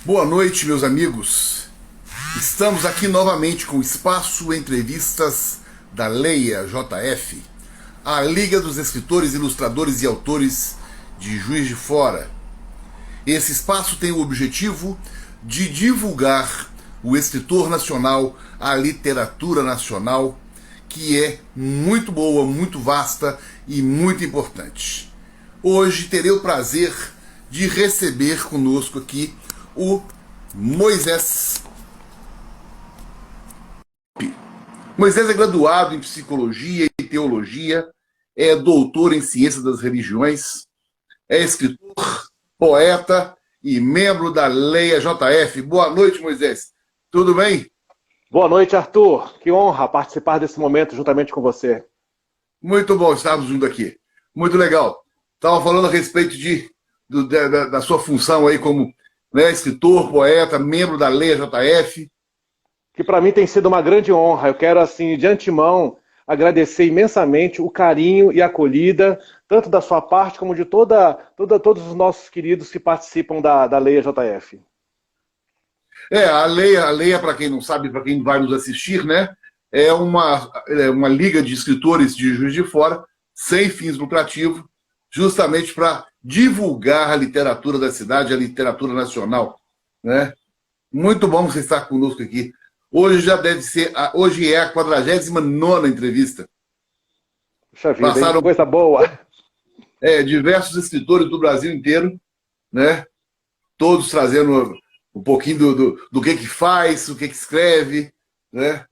Boa noite, meus amigos. Estamos aqui novamente com o Espaço Entrevistas da Leia JF, a Liga dos Escritores, Ilustradores e Autores de Juiz de Fora. Esse espaço tem o objetivo de divulgar o escritor nacional, a literatura nacional, que é muito boa, muito vasta e muito importante. Hoje terei o prazer de receber conosco aqui o Moisés. Moisés é graduado em Psicologia e Teologia, é doutor em Ciências das Religiões, é escritor, poeta e membro da Leia JF. Boa noite, Moisés. Tudo bem? Boa noite, Arthur. Que honra participar desse momento juntamente com você. Muito bom estarmos juntos aqui. Muito legal. Estava falando a respeito da sua função aí como, né, escritor, poeta, membro da Leia JF. Que para mim tem sido uma grande honra. Eu quero, assim, de antemão, agradecer imensamente o carinho e a acolhida, tanto da sua parte como de todos os nossos queridos que participam da Leia JF. A Leia, para quem não sabe, para quem vai nos assistir, né, é uma liga de escritores de Juiz de Fora, sem fins lucrativos, justamente para divulgar a literatura da cidade, a literatura nacional, né? Muito bom você estar conosco aqui. Hoje é a 49ª entrevista. Puxa vida, hein? Passaram Coisa boa. diversos escritores do Brasil inteiro, né? Todos trazendo um pouquinho do que faz, o que escreve, né?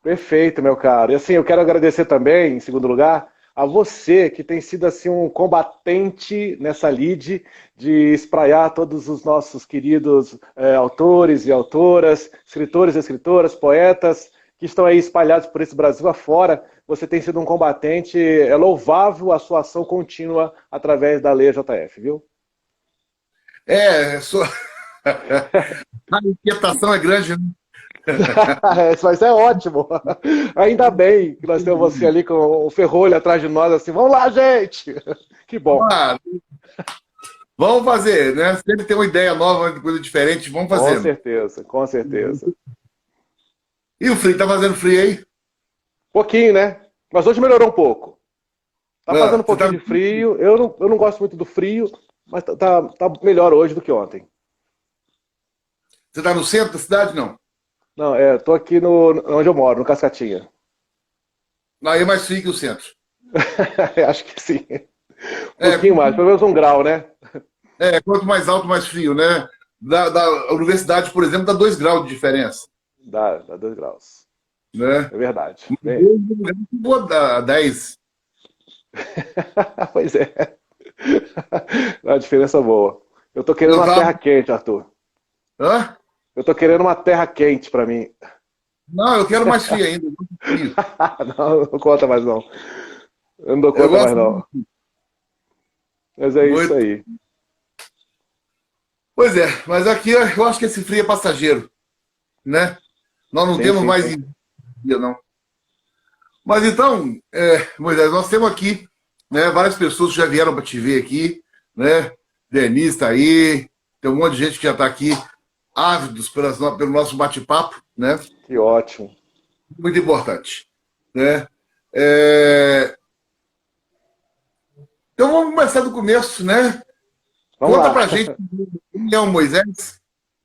Perfeito, meu caro. E assim, eu quero agradecer também, em segundo lugar, a você que tem sido assim um combatente nessa lide de espraiar todos os nossos queridos autores e autoras, escritores e escritoras, poetas que estão aí espalhados por esse Brasil afora. Você tem sido um combatente, é louvável a sua ação contínua através da Lei JF, viu? É, só... a inquietação é grande, né? Mas é ótimo. Ainda bem que nós temos você ali com o ferrolho atrás de nós, assim, vamos lá, gente! Que bom. Ah, vamos fazer, né? Sempre tem uma ideia nova, uma coisa diferente, vamos Com fazendo. certeza, com certeza. E o frio, tá fazendo frio aí? Pouquinho, né? Mas hoje melhorou um pouco. Tá fazendo um Você tá, pouquinho de frio. Eu não gosto muito do frio, mas tá melhor hoje do que ontem. você tá no centro da cidade, não? Não, tô aqui onde eu moro, no Cascatinha. Aí é mais frio que o centro. Acho que sim. Um É, pouquinho mais, pelo menos um grau, né? quanto mais alto, mais frio, né? Da universidade, por exemplo, dá 2 graus de diferença, Dá 2 graus. né? É verdade. Boa, dá 10. Pois é. Dá uma diferença boa. Eu tô querendo Eu uma tava... terra quente, Arthur. Hã? Eu tô querendo uma terra quente pra mim. Não, eu quero mais frio ainda. Muito frio. Não, não conta mais não. Eu não dou Eu conta mais gosto não. Mas é isso muito. aí. Pois é, mas aqui eu acho que esse frio é passageiro, né? Nós não Sim, temos sim, mais sim. dia, não. Mas então, Moisés, nós temos aqui, né, várias pessoas que já vieram para te ver aqui, né? Denise está aí, tem um monte de gente que já está aqui, ávidos pelo nosso bate-papo, né? Que ótimo. Muito importante, né? É, Então vamos começar do começo, né? Vamos Conta lá. pra gente quem é o Moisés,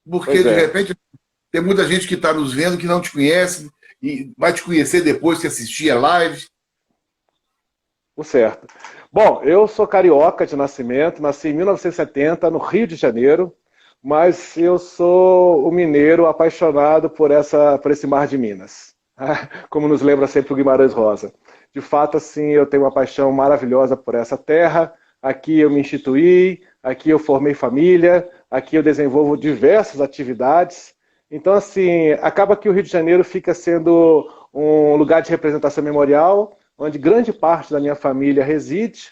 porque Pois de é. repente tem muita gente que está nos vendo que não te conhece e vai te conhecer depois que assistir a live. O certo. Bom, eu sou carioca de nascimento, nasci em 1970, no Rio de Janeiro, mas eu sou o mineiro apaixonado por esse mar de Minas, como nos lembra sempre o Guimarães Rosa. De fato, assim, eu tenho uma paixão maravilhosa por essa terra. Aqui eu me instituí, aqui eu formei família, aqui eu desenvolvo diversas atividades. Então, assim, acaba que o Rio de Janeiro fica sendo um lugar de representação memorial, onde grande parte da minha família reside.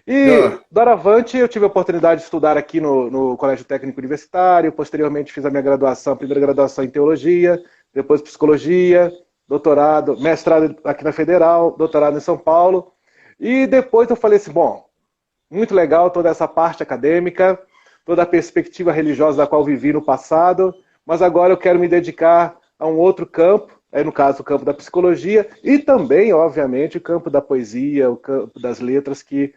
E, Ah, doravante, eu tive a oportunidade de estudar aqui no Colégio Técnico Universitário, posteriormente fiz a minha graduação, primeira graduação em Teologia, depois Psicologia, doutorado, mestrado aqui na Federal, doutorado em São Paulo. E depois eu falei assim, bom, muito legal toda essa parte acadêmica, toda a perspectiva religiosa da qual vivi no passado, mas agora eu quero me dedicar a um outro campo, no caso o campo da psicologia, e também, obviamente, o campo da poesia, o campo das letras, que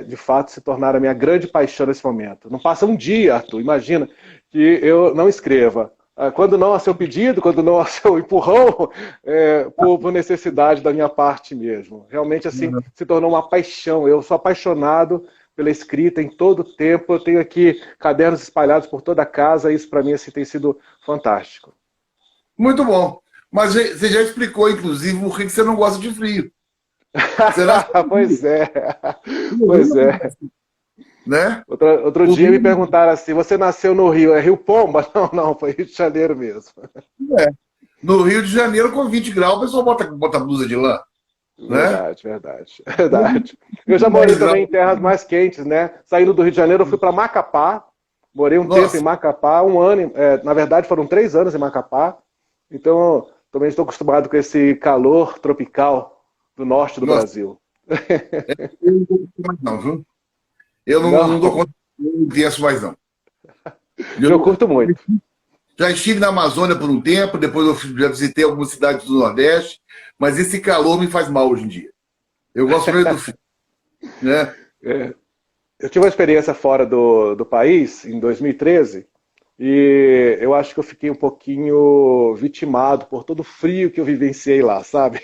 de fato se tornaram a minha grande paixão nesse momento. Não passa um dia, Arthur, imagina, que eu não escreva. Quando não a seu pedido, quando não a seu empurrão, por necessidade da minha parte mesmo. Realmente, assim, se tornou uma paixão. Eu sou apaixonado pela escrita em todo o tempo. Eu tenho aqui cadernos espalhados por toda a casa. Isso, para mim, assim, tem sido fantástico. Muito bom. Mas você já explicou, inclusive, por que você não gosta de frio. Pois é. Pois é. Né? Outro dia me perguntaram assim, você nasceu no Rio, é Rio Pomba? Não, foi Rio de Janeiro mesmo. No Rio de Janeiro, com 20 graus, o pessoal bota blusa de lã. Verdade, né? verdade. Eu já morei também em terras mais quentes, né? Saindo do Rio de Janeiro, eu fui para Macapá, morei um tempo em Macapá, um ano, na verdade foram 3 anos em Macapá, então também estou acostumado com esse calor tropical do norte do Brasil. Eu não dou conta mais não, viu? Eu não dou conta, não viesse mais não. Eu curto muito. Já estive na Amazônia por um tempo, depois eu já visitei algumas cidades do Nordeste, mas esse calor me faz mal hoje em dia. Eu gosto mesmo do frio. Né? Eu tive uma experiência fora do país, em 2013, e eu acho que eu fiquei um pouquinho vitimado por todo o frio que eu vivenciei lá, sabe?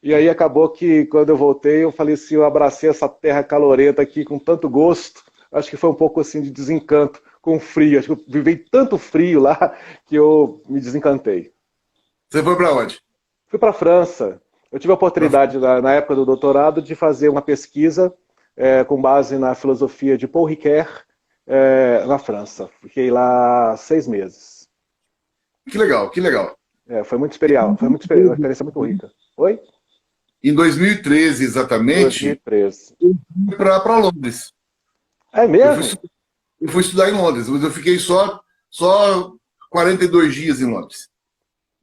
E aí acabou que, quando eu voltei, eu falei assim, eu abracei essa terra calorenta aqui com tanto gosto, acho que foi um pouco assim de desencanto com o frio, acho que eu vivi tanto frio lá que eu me desencantei. Você foi para onde? Fui para a França. Eu tive a oportunidade, na época do doutorado, de fazer uma pesquisa com base na filosofia de Paul Ricoeur, na França. Fiquei lá 6 meses. Que legal, que legal. Foi muito especial, uma experiência muito rica. Oi? Em 2013, exatamente, 2013. eu fui para Londres. É mesmo? Eu fui estudar em Londres, mas eu fiquei só 42 dias em Londres.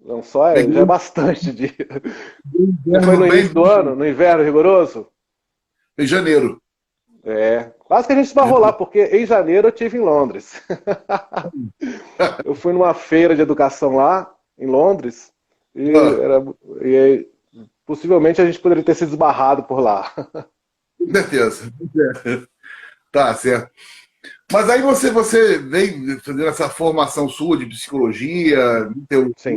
Não só, já é bastante dia. Você foi no início do ano, no inverno rigoroso? Em janeiro. Quase que a gente esbarrou lá, porque em janeiro eu estive em Londres. Eu fui numa feira de educação lá, em Londres, e possivelmente a gente poderia ter se esbarrado por lá. Com certeza. Tá, certo. Mas aí você vem fazendo essa formação sua de psicologia, de teologia. Sim.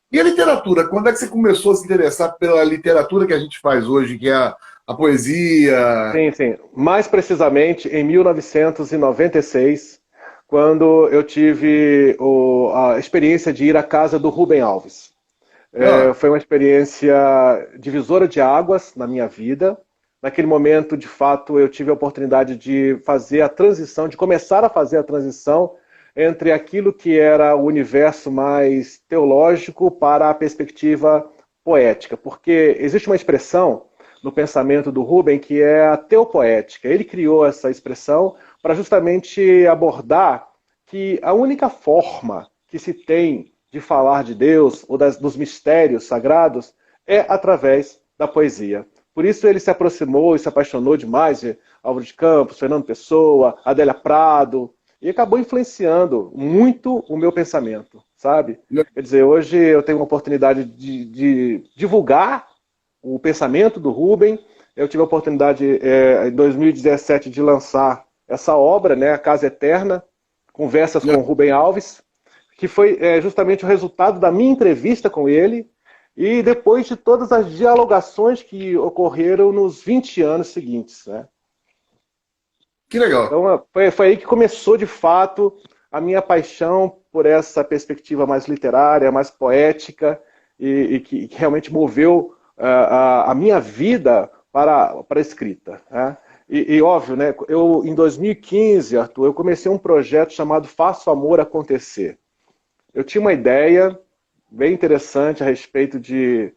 E a literatura? Quando é que você começou a se interessar pela literatura que a gente faz hoje, que é a poesia? Sim. Mais precisamente, em 1996, quando eu tive a experiência de ir à casa do Rubem Alves. Foi uma experiência divisora de águas na minha vida. Naquele momento, de fato, eu tive a oportunidade de fazer a transição, de começar a fazer a transição entre aquilo que era o universo mais teológico para a perspectiva poética. Porque existe uma expressão no pensamento do Rubem que é a teopoética. Ele criou essa expressão para justamente abordar que a única forma que se tem de falar de Deus ou dos mistérios sagrados é através da poesia. Por isso ele se aproximou e se apaixonou demais de Álvaro de Campos, Fernando Pessoa, Adélia Prado, e acabou influenciando muito o meu pensamento, sabe? Quer dizer, hoje eu tenho uma oportunidade de divulgar o pensamento do Rubem. Eu tive a oportunidade, em 2017, de lançar essa obra, né, A Casa Eterna, Conversas com Rubem Alves, que foi justamente o resultado da minha entrevista com ele, e depois de todas as dialogações que ocorreram nos 20 anos seguintes, né? Que legal. Então foi aí que começou, de fato, a minha paixão por essa perspectiva mais literária, mais poética, e que realmente moveu a minha vida para a escrita. Né? E óbvio, né, em 2015, Arthur, eu comecei um projeto chamado Faça o Amor Acontecer. Eu tinha uma ideia bem interessante a respeito de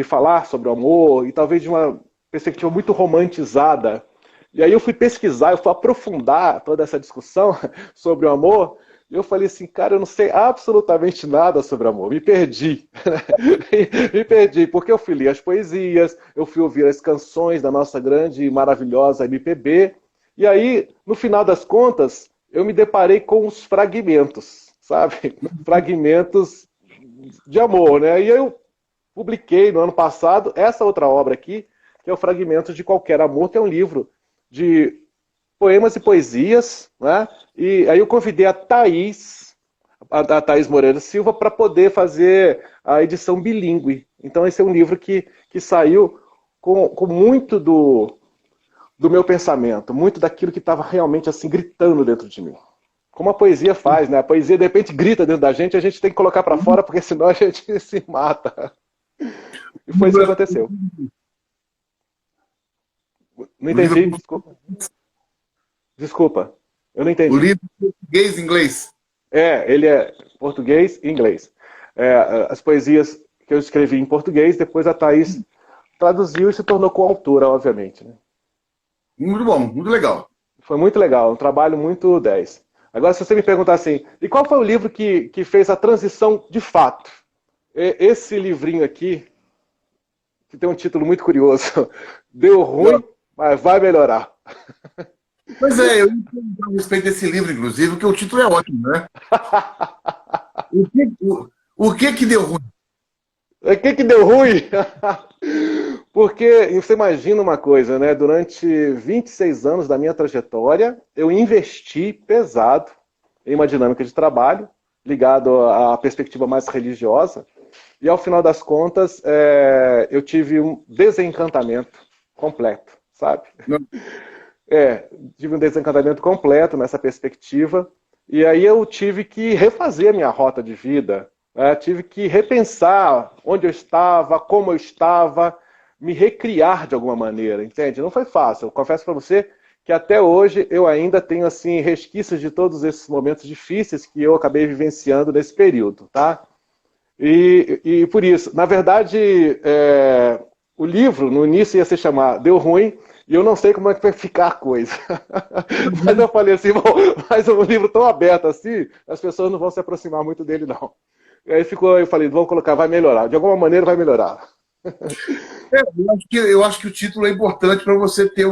falar sobre o amor, e talvez de uma perspectiva muito romantizada. E aí eu fui pesquisar, eu fui aprofundar toda essa discussão sobre o amor, e eu falei assim, cara, eu não sei absolutamente nada sobre amor, me perdi. Me perdi, porque eu fui ler as poesias, eu fui ouvir as canções da nossa grande e maravilhosa MPB, e aí, no final das contas, eu me deparei com os fragmentos, sabe? Fragmentos de amor, né? E eu publiquei no ano passado essa outra obra aqui, que é o Fragmentos de Qualquer Amor, que é um livro de poemas e poesias, né? E aí eu convidei a Thaís Moreira Silva, para poder fazer a edição bilíngue. Então esse é um livro que saiu com muito do meu pensamento, muito daquilo que estava realmente assim gritando dentro de mim. Como a poesia faz, né? A poesia de repente grita dentro da gente, a gente tem que colocar para fora, porque senão a gente se mata. E foi isso que aconteceu. Não entendi, desculpa. Desculpa, eu não entendi. O livro é português e inglês? Ele é português e inglês. As poesias que eu escrevi em português, depois a Thaís traduziu e se tornou coautora, obviamente. Né? Muito bom, muito legal. Foi muito legal, um trabalho muito 10. Agora, se você me perguntar assim, e qual foi o livro que fez a transição de fato? Esse livrinho aqui, que tem um título muito curioso, Deu ruim, mas vai melhorar. Pois é, eu entendo a respeito desse livro, inclusive, porque o título é ótimo, né? O que deu ruim? O que deu ruim? Porque você imagina uma coisa, né? Durante 26 anos da minha trajetória, eu investi pesado em uma dinâmica de trabalho ligado à perspectiva mais religiosa. E ao final das contas, eu tive um desencantamento completo, sabe? Tive um desencantamento completo nessa perspectiva. E aí eu tive que refazer a minha rota de vida. Tive que repensar onde eu estava, como eu estava, me recriar de alguma maneira, entende? Não foi fácil. Eu confesso para você que até hoje eu ainda tenho assim resquícios de todos esses momentos difíceis que eu acabei vivenciando nesse período, tá? E por isso, na verdade, o livro no início ia se chamar Deu Ruim, e eu não sei como é que vai ficar a coisa. Mas eu falei assim, bom, mas um livro tão aberto assim, as pessoas não vão se aproximar muito dele, não. E aí eu falei, vamos colocar, vai melhorar. De alguma maneira vai melhorar. Eu acho que o título é importante para você ter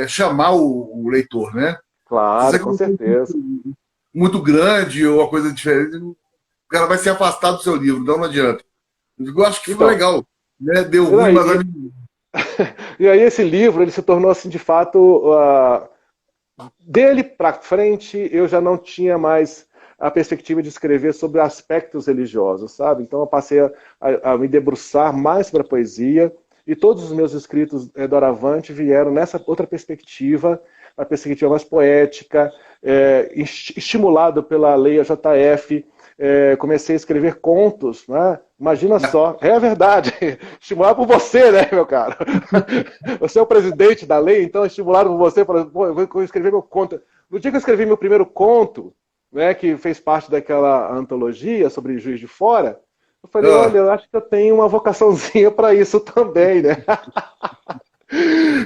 chamar o leitor, né? Claro, com certeza. Muito grande ou uma coisa diferente, o cara vai se afastar do seu livro, então não adianta. Eu acho que ficou legal. Né? Deu ruim, mas... E aí esse livro, ele se tornou assim, de fato, dele para frente, eu já não tinha mais a perspectiva de escrever sobre aspectos religiosos, sabe? Então eu passei a me debruçar mais para a poesia, e todos os meus escritos doravante vieram nessa outra perspectiva, a perspectiva mais poética, estimulado pela Leia JF. Comecei a escrever contos, né? Imagina só, é a verdade, estimulado por você, né, meu caro? Você é o presidente da lei, então estimulado por você, eu vou escrever meu conto. No dia que eu escrevi meu primeiro conto, né, que fez parte daquela antologia sobre Juiz de Fora, eu falei, olha, eu acho que eu tenho uma vocaçãozinha para isso também, né?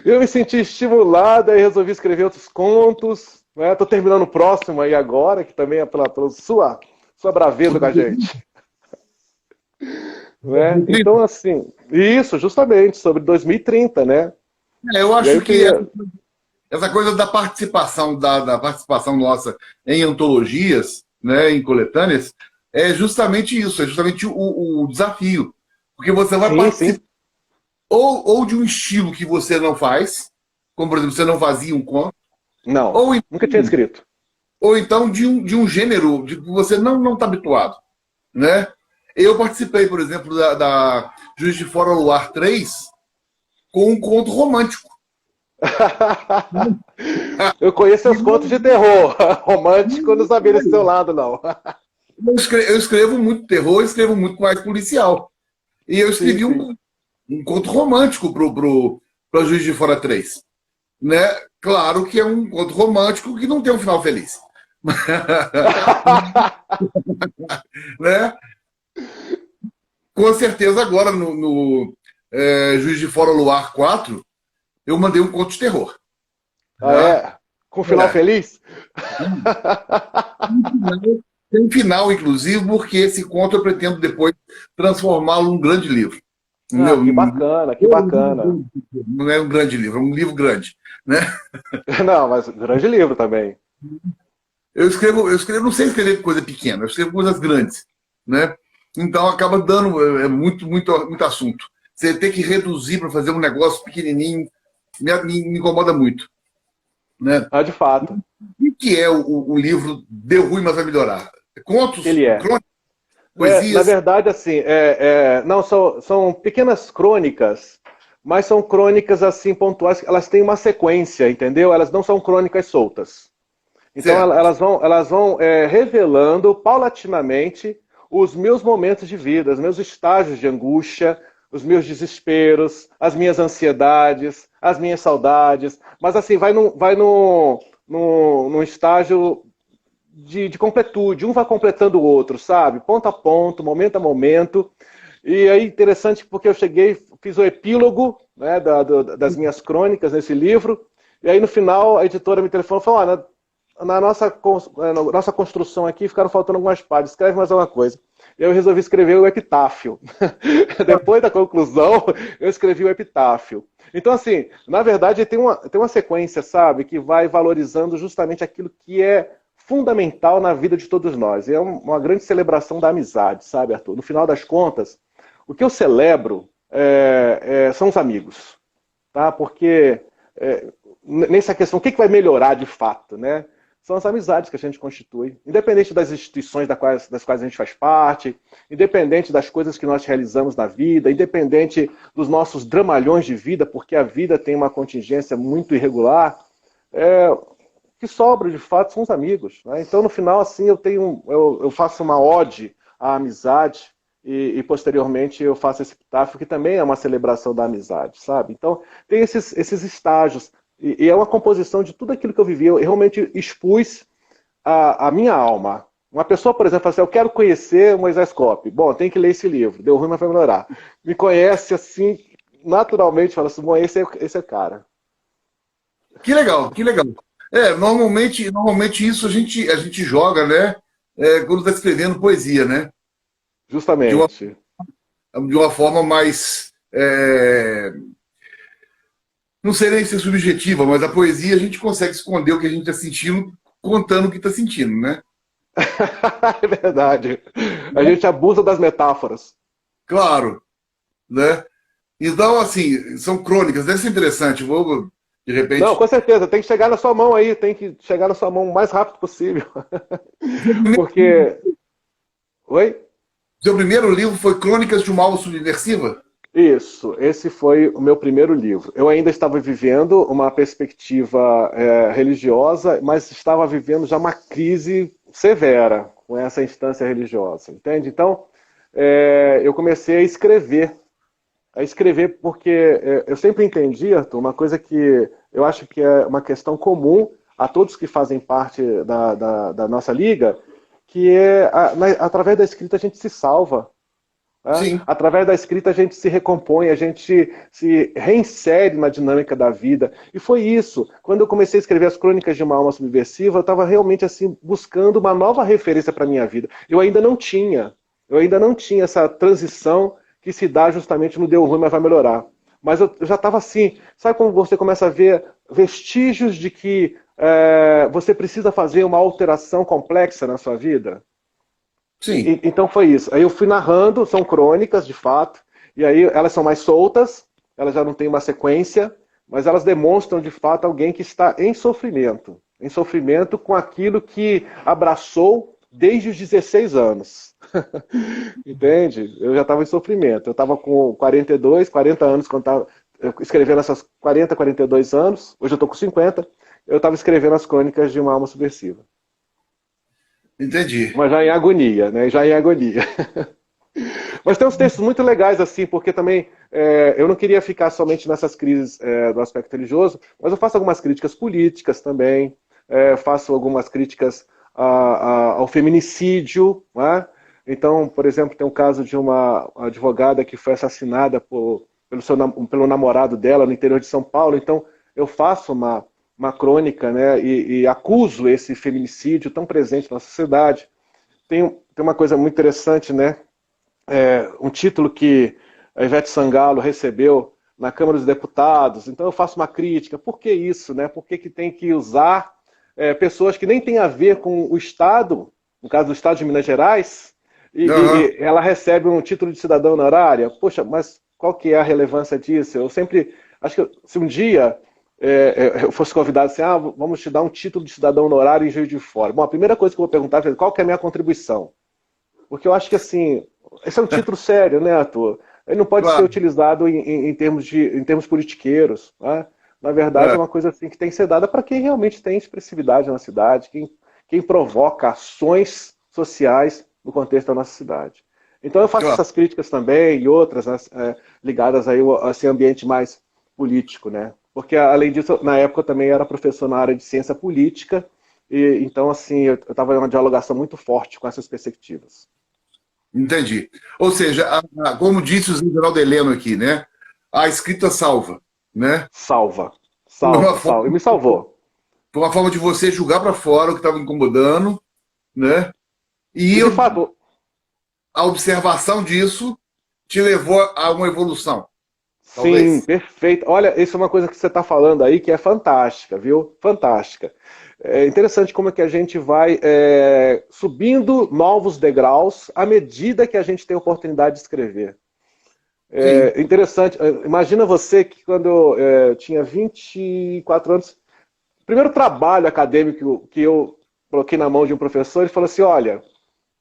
Eu me senti estimulado e resolvi escrever outros contos, né? Tô terminando o próximo aí agora, que também é pela sua braveza com a gente. Né? Então, assim, isso, justamente, sobre 2030, né? Eu acho que essa coisa da participação, da participação nossa em antologias, né, em coletâneas, é justamente isso, é justamente o desafio. Porque você vai participar ou de um estilo que você não faz, como, por exemplo, você não fazia um conto. Não, nunca tinha escrito. Ou então de um gênero que você não está habituado, né? Eu participei, por exemplo, da Juiz de Fora ao Luar 3 com um conto romântico. Eu conheço os contos de terror. Romântico, eu não sabia desse seu lado, não. Eu escrevo muito terror, escrevo muito mais policial. E eu escrevi um conto romântico para Juiz de Fora 3. Né? Claro que é um conto romântico que não tem um final feliz. Né? Com certeza agora no Juiz de Fora ao Luar 4 eu mandei um conto de terror. Com final feliz? Tem um final, inclusive, porque esse conto eu pretendo depois transformá-lo num grande livro. Que bacana, que bacana. Não é um grande livro, é um livro grande. Né? Não, mas grande livro também. eu não sei escrever coisa pequena, eu escrevo coisas grandes, né? Então acaba dando muito assunto. Você ter que reduzir para fazer um negócio pequenininho me incomoda muito, né? Ah, de fato, O que é o livro Deu Ruim, mas vai melhorar? Contos, ele é. crônicas, Na poesias? verdade, assim, não, são pequenas crônicas, mas são crônicas assim pontuais, elas têm uma sequência, entendeu? Elas não são crônicas soltas. Então Certo, elas vão revelando paulatinamente os meus momentos de vida, os meus estágios de angústia, os meus desesperos, as minhas ansiedades, as minhas saudades. Mas assim, vai num estágio de completude, um vai completando o outro, sabe? Ponto a ponto, momento a momento. E aí, interessante, porque eu cheguei, fiz o epílogo, né, das minhas crônicas nesse livro, e aí no final a editora me telefonou e falou: olha, na nossa construção aqui ficaram faltando algumas páginas, escreve mais alguma coisa. E eu resolvi escrever o epitáfio. Depois da conclusão, eu escrevi o epitáfio. Então, assim, na verdade, tem uma sequência, sabe, que vai valorizando justamente aquilo que é fundamental na vida de todos nós. E é uma grande celebração da amizade, sabe, Arthur? No final das contas, o que eu celebro são os amigos, tá? Porque nessa questão, o que vai melhorar de fato, né? São as amizades que a gente constitui, independente das instituições das quais a gente faz parte, independente das coisas que nós realizamos na vida, independente dos nossos dramalhões de vida, porque a vida tem uma contingência muito irregular, o que sobra de fato são os amigos, né? Então, no final, assim, eu faço uma ode à amizade e posteriormente eu faço esse epitáfio, que também é uma celebração da amizade, sabe? Então, tem esses estágios. E é uma composição de tudo aquilo que eu vivi. Eu realmente expus a minha alma. Uma pessoa, por exemplo, fala assim: eu quero conhecer o Moisés Cope. Bom, tem que ler esse livro. Deu ruim, mas vai melhorar. Me conhece assim, naturalmente, fala assim: bom, esse é o cara. Que legal, que legal. Normalmente isso a gente joga, né? Quando está escrevendo poesia, né? De uma, Justamente. de uma forma mais. Não sei nem se é subjetiva, mas a poesia a gente consegue esconder o que a gente está sentindo, contando o que está sentindo, né? É verdade. A gente abusa das metáforas. Claro, né? Então, assim, são crônicas, deve ser interessante. Vou, de Não, repente. com certeza, tem que chegar na sua mão aí, tem que chegar na sua mão o mais rápido possível. Porque. Oi? Seu primeiro livro foi Crônicas de uma Alma Subversiva? Isso, esse foi o meu primeiro livro. Eu ainda estava vivendo uma perspectiva religiosa, mas estava vivendo já uma crise severa com essa instância religiosa, entende? Então, eu comecei a escrever porque eu sempre entendi, Arthur, uma coisa que eu acho que é uma questão comum a todos que fazem parte da nossa liga, que através da escrita a gente se salva. Né? Sim. Através da escrita a gente se recompõe, a gente se reinsere na dinâmica da vida. E foi isso. Quando eu comecei a escrever as Crônicas de uma Alma Subversiva, eu estava realmente assim buscando uma nova referência para a minha vida. Eu ainda não tinha essa transição que se dá justamente no Deu Ruim, mas vai melhorar. Mas eu já estava assim, sabe como você começa a ver vestígios de que você precisa fazer uma alteração complexa na sua vida? Sim. Então foi isso. Aí eu fui narrando, são crônicas de fato, e aí elas são mais soltas, elas já não têm uma sequência, mas elas demonstram de fato alguém que está em sofrimento com aquilo que abraçou desde os 16 anos. Entende? Eu já estava em sofrimento. Eu estava com 40 anos, quando estava escrevendo essas 42 anos, hoje eu estou com 50, eu estava escrevendo as crônicas de uma alma subversiva. Entendi. Mas já em agonia, né? Já em agonia. Mas tem uns textos muito legais, assim, porque também eu não queria ficar somente nessas crises do aspecto religioso, mas eu faço algumas críticas políticas também, faço algumas críticas ao feminicídio, né? Então, por exemplo, tem um caso de uma advogada que foi assassinada pelo namorado dela no interior de São Paulo, então eu faço uma crônica, né, e acuso esse feminicídio tão presente na sociedade. Tem uma coisa muito interessante, né, um título que a Ivete Sangalo recebeu na Câmara dos Deputados, então eu faço uma crítica. Por que isso? Né? Por que tem que usar pessoas que nem têm a ver com o Estado, no caso do Estado de Minas Gerais, Aham. e ela recebe um título de cidadão honorária. Poxa, mas qual que é a relevância disso? Eu sempre, acho que se um dia eu fosse convidado assim, vamos te dar um título de cidadão honorário em Juiz de Fora. Bom, a primeira coisa que eu vou perguntar é qual que é a minha contribuição? Porque eu acho que assim, esse é um título sério, né, Arthur? Ele não pode ser Claro. utilizado em termos politiqueiros, né? Na verdade, é É. uma coisa assim que tem que ser dada para quem realmente tem expressividade na cidade, quem provoca ações sociais no contexto da nossa cidade. Então eu faço Claro. essas críticas também e outras, né, ligadas aí a esse ambiente mais político, né? Porque além disso, na época eu também era professor na área de ciência política e então assim eu estava em uma dialogação muito forte com essas perspectivas. Entendi. Ou seja, como disse o Zé Geraldo Heleno aqui, né? A escrita salva, né? Salva, Foi uma salva, forma, salva. E me salvou. foi uma forma de você jogar para fora o que estava incomodando, né? E E de fato, a observação disso te levou a uma evolução, sim, talvez. perfeito. Olha, isso é uma coisa que você está falando aí que é fantástica, viu? Fantástica. É interessante como é que a gente vai subindo novos degraus à medida que a gente tem oportunidade de escrever. Sim. É interessante. Imagina você que quando eu tinha 24 anos, o primeiro trabalho acadêmico que eu coloquei na mão de um professor, ele falou assim: olha,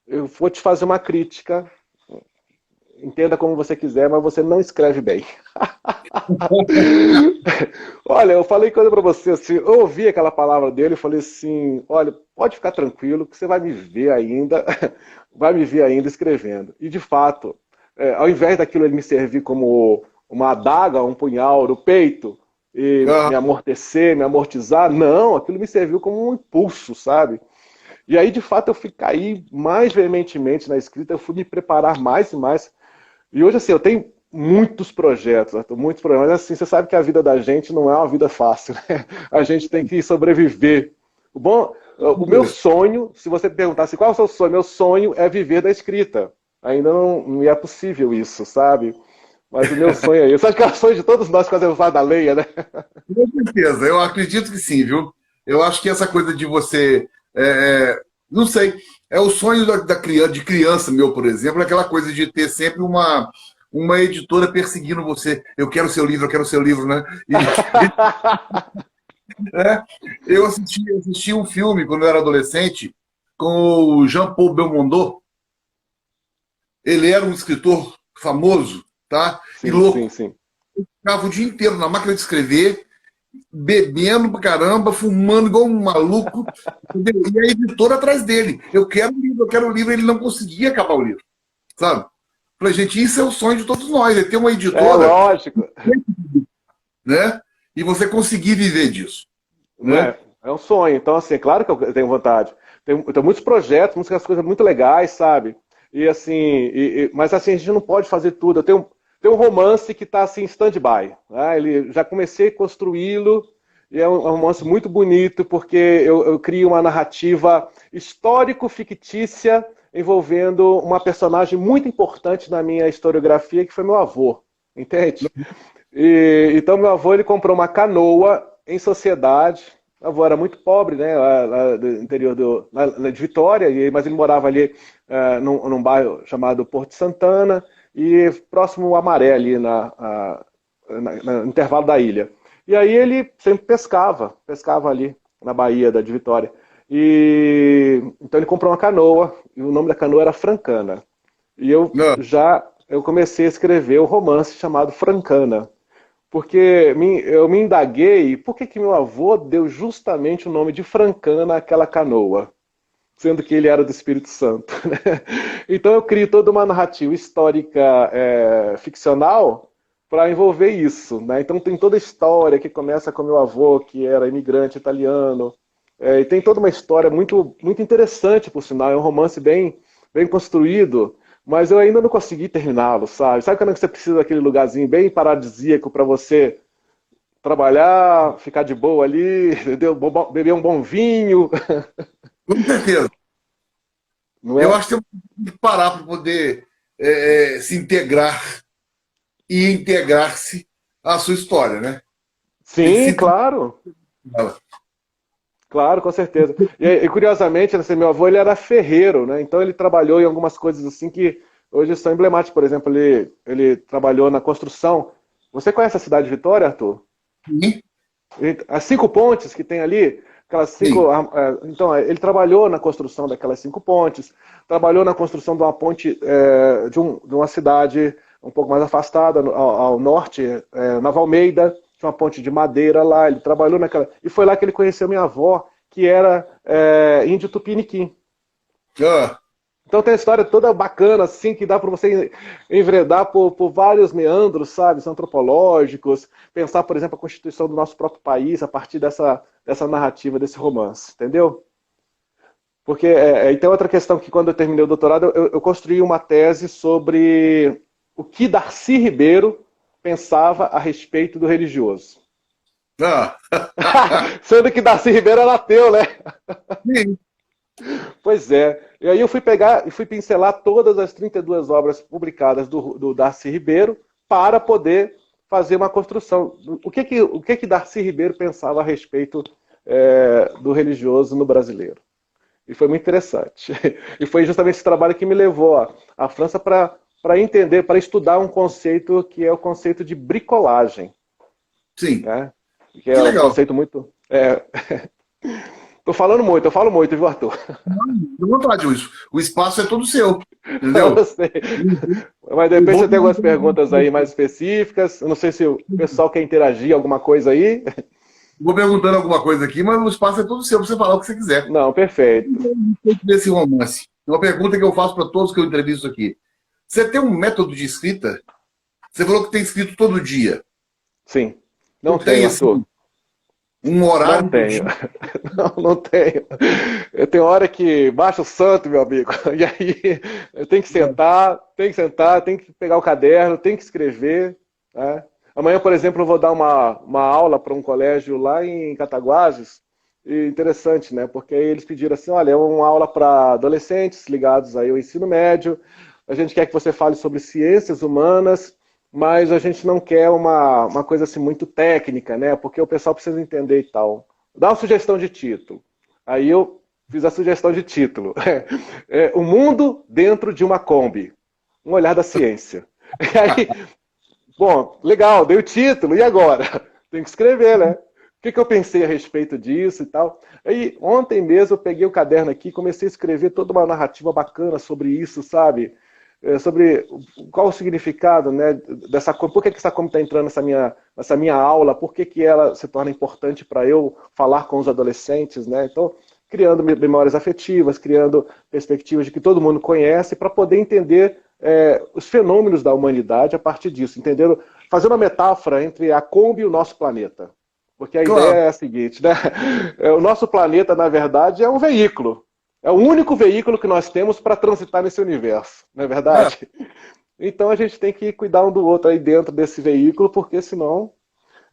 eu vou te fazer uma crítica, entenda como você quiser, mas você não escreve bem. Olha, eu falei coisa pra você assim, eu ouvi aquela palavra dele e falei assim, olha, pode ficar tranquilo que você vai me ver ainda, vai me ver ainda escrevendo. E de fato, ao invés daquilo ele me servir como uma adaga, um punhal no peito e Ah, me amortecer, me amortizar, não, aquilo me serviu como um impulso, sabe? E aí, de fato, eu fui cair mais veementemente na escrita, eu fui me preparar mais e mais. E hoje, assim, eu tenho muitos projetos, Arthur, muitos problemas. Mas, assim, você sabe que a vida da gente não é uma vida fácil, né? A gente tem que sobreviver. O meu sonho, se você perguntasse qual é o seu sonho, meu sonho é viver da escrita. Ainda não é possível isso, sabe? Mas o meu sonho é isso. Acho que é o sonho de todos nós quando eu falo da leia, né? com certeza, eu acredito que sim, viu? Eu acho que essa coisa de você. Não sei, é o sonho de criança meu, por exemplo, aquela coisa de ter sempre uma editora perseguindo você. Eu quero seu livro, eu quero seu livro, né? É, eu assisti um filme quando eu era adolescente com o Jean-Paul Belmondo. Ele era um escritor famoso, tá? E Sim, sim, louco. sim. Ficava o dia inteiro na máquina de escrever, bebendo pra caramba, fumando igual um maluco, entendeu? E a editora atrás dele. Eu quero o livro, eu quero o livro. Ele não conseguia acabar o livro, sabe? Falei, gente, isso é o sonho de todos nós, é ter uma É editora, lógico. né? E você conseguir viver disso, Não né? é? É um sonho. Então, assim, é claro que eu tenho vontade. Tenho muitos projetos, muitas coisas muito legais, sabe? E assim, mas assim, a gente não pode fazer tudo. Tenho um romance que está assim, em stand-by. Né? Já comecei a construí-lo, e é um romance muito bonito, porque eu crio uma narrativa histórico-fictícia envolvendo uma personagem muito importante na minha historiografia, que foi meu avô. Entende? Então meu avô ele comprou uma canoa em sociedade. Meu avô era muito pobre, né, lá do interior de Vitória, mas ele morava ali num bairro chamado Porto Santana e próximo ao Maré, ali no intervalo da ilha. E aí ele sempre pescava ali na Baía de Vitória. Então ele comprou uma canoa, e o nome da canoa era Francana. E Não, eu comecei a escrever o romance chamado Francana. Porque eu me indaguei por que meu avô deu justamente o nome de Francana àquela canoa, sendo que ele era do Espírito Santo. Né? Então eu crio toda uma narrativa histórica ficcional para envolver isso. Né? Então tem toda a história que começa com meu avô, que era imigrante italiano, e tem toda uma história muito, muito interessante, por sinal. É um romance bem construído, mas eu ainda não consegui terminá-lo, sabe? Sabe quando você precisa daquele lugarzinho bem paradisíaco para você trabalhar, ficar de boa ali, entendeu? Beber um bom vinho, com certeza. não Eu é? acho que tem que parar para poder se integrar e integrar-se à sua história, né? Tem que se Sim, integrar claro. nela. Claro, com certeza. E curiosamente, assim, meu avô ele era ferreiro, né? Então ele trabalhou em algumas coisas assim que hoje são emblemáticas. Por exemplo, ele trabalhou na construção. Você conhece a cidade de Vitória, Arthur? Sim, As 5 pontes que tem ali, aquelas sim. então, ele trabalhou na construção daquelas 5 pontes, trabalhou na construção de uma ponte de uma cidade um pouco mais afastada, ao norte, Nova Almeida, tinha uma ponte de madeira lá, ele trabalhou naquela. E foi lá que ele conheceu minha avó, que era índio tupiniquim. Ah, Então tem uma história toda bacana, assim, que dá para você enveredar por vários meandros, sabe, antropológicos, pensar, por exemplo, a constituição do nosso próprio país a partir dessa narrativa, desse romance, entendeu? Porque e tem outra questão que quando eu terminei o doutorado, eu construí uma tese sobre o que Darcy Ribeiro pensava a respeito do religioso. ah. Sendo que Darcy Ribeiro era ateu, né? Sim. Pois é. E aí eu fui pegar e fui pincelar todas as 32 obras publicadas do Darcy Ribeiro para poder fazer uma construção. O que Darcy Ribeiro pensava a respeito do religioso no brasileiro? E foi muito interessante. E foi justamente esse trabalho que me levou à França para entender, para estudar um conceito que é o conceito de bricolagem, Sim. né? Que Que é um legal. conceito muito... Tô falando muito, eu falo muito, viu, Arthur? Não vou falar disso. O espaço é todo seu. Eu Entendeu? sei. Mas de O repente bom você tem algumas perguntas aí mais específicas. Eu não sei se o pessoal quer interagir alguma coisa aí. vou perguntando alguma coisa aqui, mas o espaço é todo seu para você falar o que você quiser. Não, perfeito. Desse romance. Uma pergunta que eu faço para todos que eu entrevisto aqui. Você tem um método de escrita? Você falou que tem escrito todo dia. Sim. Não Não tem, tenho, Arthur. assim, um Não horário do tenho. dia? Não tenho. Eu tenho hora que baixa o santo, meu amigo. E aí eu tenho que sentar, tenho que pegar o caderno, tenho que escrever. Né? Amanhã, por exemplo, eu vou dar uma aula para um colégio lá em Cataguases. E interessante, né? Porque aí eles pediram assim, olha, é uma aula para adolescentes ligados aí ao ensino médio. A gente quer que você fale sobre ciências humanas, mas a gente não quer uma coisa assim muito técnica, né? Porque o pessoal precisa entender e tal. Dá uma sugestão de título. Aí eu fiz a sugestão de título. O mundo dentro de uma Kombi. Um olhar da ciência. E aí, bom, legal, dei o título, e agora? Tem que escrever, né? O que eu pensei a respeito disso e tal? Aí, ontem mesmo, eu peguei o caderno aqui e comecei a escrever toda uma narrativa bacana sobre isso, sabe? Sobre qual o significado, né, dessa Kombi, por que essa Kombi está entrando nessa minha aula, por que ela se torna importante para eu falar com os adolescentes, né? Então, criando memórias afetivas, criando perspectivas de que todo mundo conhece, para poder entender os fenômenos da humanidade a partir disso, entendeu? Fazer uma metáfora entre a Kombi e o nosso planeta. Porque a ideia Claro. é a seguinte, né? O nosso planeta, na verdade, é um veículo. É o único veículo que nós temos para transitar nesse universo, não é É. verdade? Então a gente tem que cuidar um do outro aí dentro desse veículo, porque senão...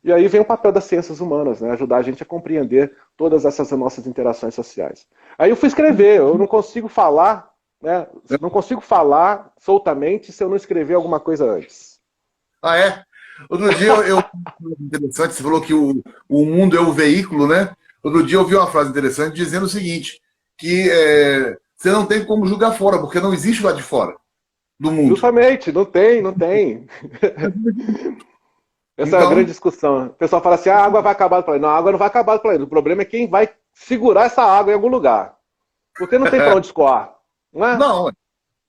E aí vem o papel das ciências humanas, né? Ajudar a gente a compreender todas essas nossas interações sociais. Aí eu fui escrever, eu não consigo falar, né? Não consigo falar soltamente se eu não escrever alguma coisa antes. Ah, é? Outro dia interessante, você falou que o mundo é o veículo, né? Outro dia eu vi uma frase interessante dizendo o seguinte, que você não tem como julgar fora, porque não existe lá de fora do mundo. Justamente, não tem, não tem. Essa é a grande Então, discussão. O pessoal fala assim, a água vai acabar do planeta. Não, a água não vai acabar do planeta. O problema é quem vai segurar essa água em algum lugar. Porque não tem para onde escoar. Não é? não,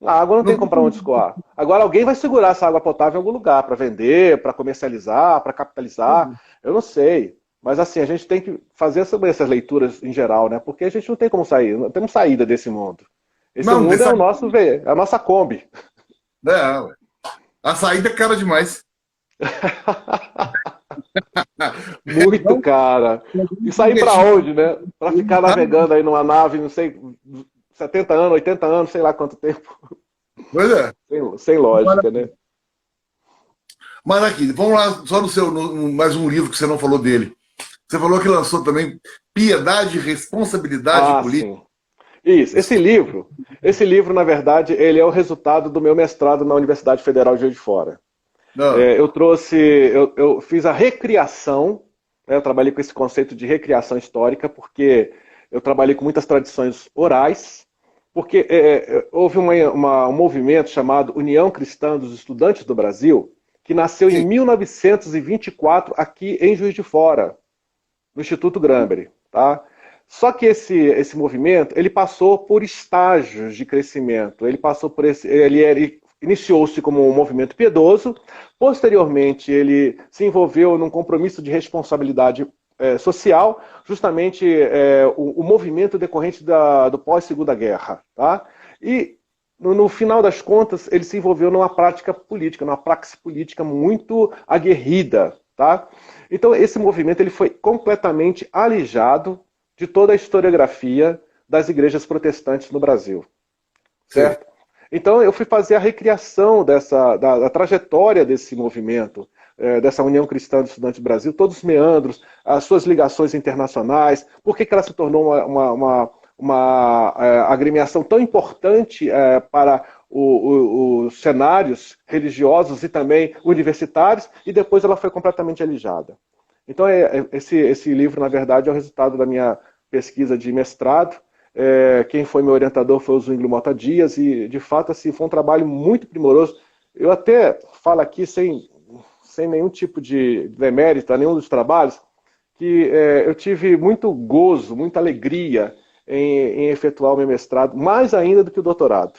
A água não tem não, como para onde escoar. Agora alguém vai segurar essa água potável em algum lugar para vender, para comercializar, para capitalizar. Eu não sei. Mas assim, a gente tem que fazer essas leituras em geral, né? Porque a gente não tem como sair, não temos saída desse mundo. Esse não, mundo é o nosso, é a nossa Kombi. ué. A saída é cara demais. Muito cara. E sair para onde, né? Para ficar navegando aí numa nave, não sei, 70 anos, 80 anos, sei lá quanto tempo. Pois é. Sem lógica, né? Mas aqui, vamos lá, só mais um livro que você não falou dele. Você falou que lançou também Piedade e Responsabilidade Política. Sim. Isso. Esse livro, na verdade, ele é o resultado do meu mestrado na Universidade Federal de Juiz de Fora. Não. Eu fiz a recriação né? Eu trabalhei com esse conceito de recriação histórica, porque eu trabalhei com muitas tradições orais, porque houve um movimento chamado União Cristã dos Estudantes do Brasil, que nasceu em Sim. 1924 aqui em Juiz de Fora, no Instituto Gramberg, tá? Só que esse movimento, ele passou por estágios de crescimento. Ele passou por ele iniciou-se como um movimento piedoso, posteriormente ele se envolveu num compromisso de responsabilidade social, justamente o movimento decorrente do pós-Segunda Guerra, tá? E no final das contas, ele se envolveu numa prática política, numa praxis política muito aguerrida, tá? Então, esse movimento ele foi completamente alijado de toda a historiografia das igrejas protestantes no Brasil, certo? Sim. Então, eu fui fazer a recriação da trajetória desse movimento, dessa União Cristã dos Estudantes do Brasil, todos os meandros, as suas ligações internacionais, por que ela se tornou uma agremiação tão importante para os cenários religiosos e também universitários, e depois ela foi completamente alijada. Então, esse livro, na verdade, é o resultado da minha pesquisa de mestrado. Quem foi meu orientador foi o Zwinglio Mota Dias, e, de fato, assim, foi um trabalho muito primoroso. Eu até falo aqui, sem nenhum tipo de demérito a nenhum dos trabalhos, que eu tive muito gozo, muita alegria em efetuar o meu mestrado, mais ainda do que o doutorado.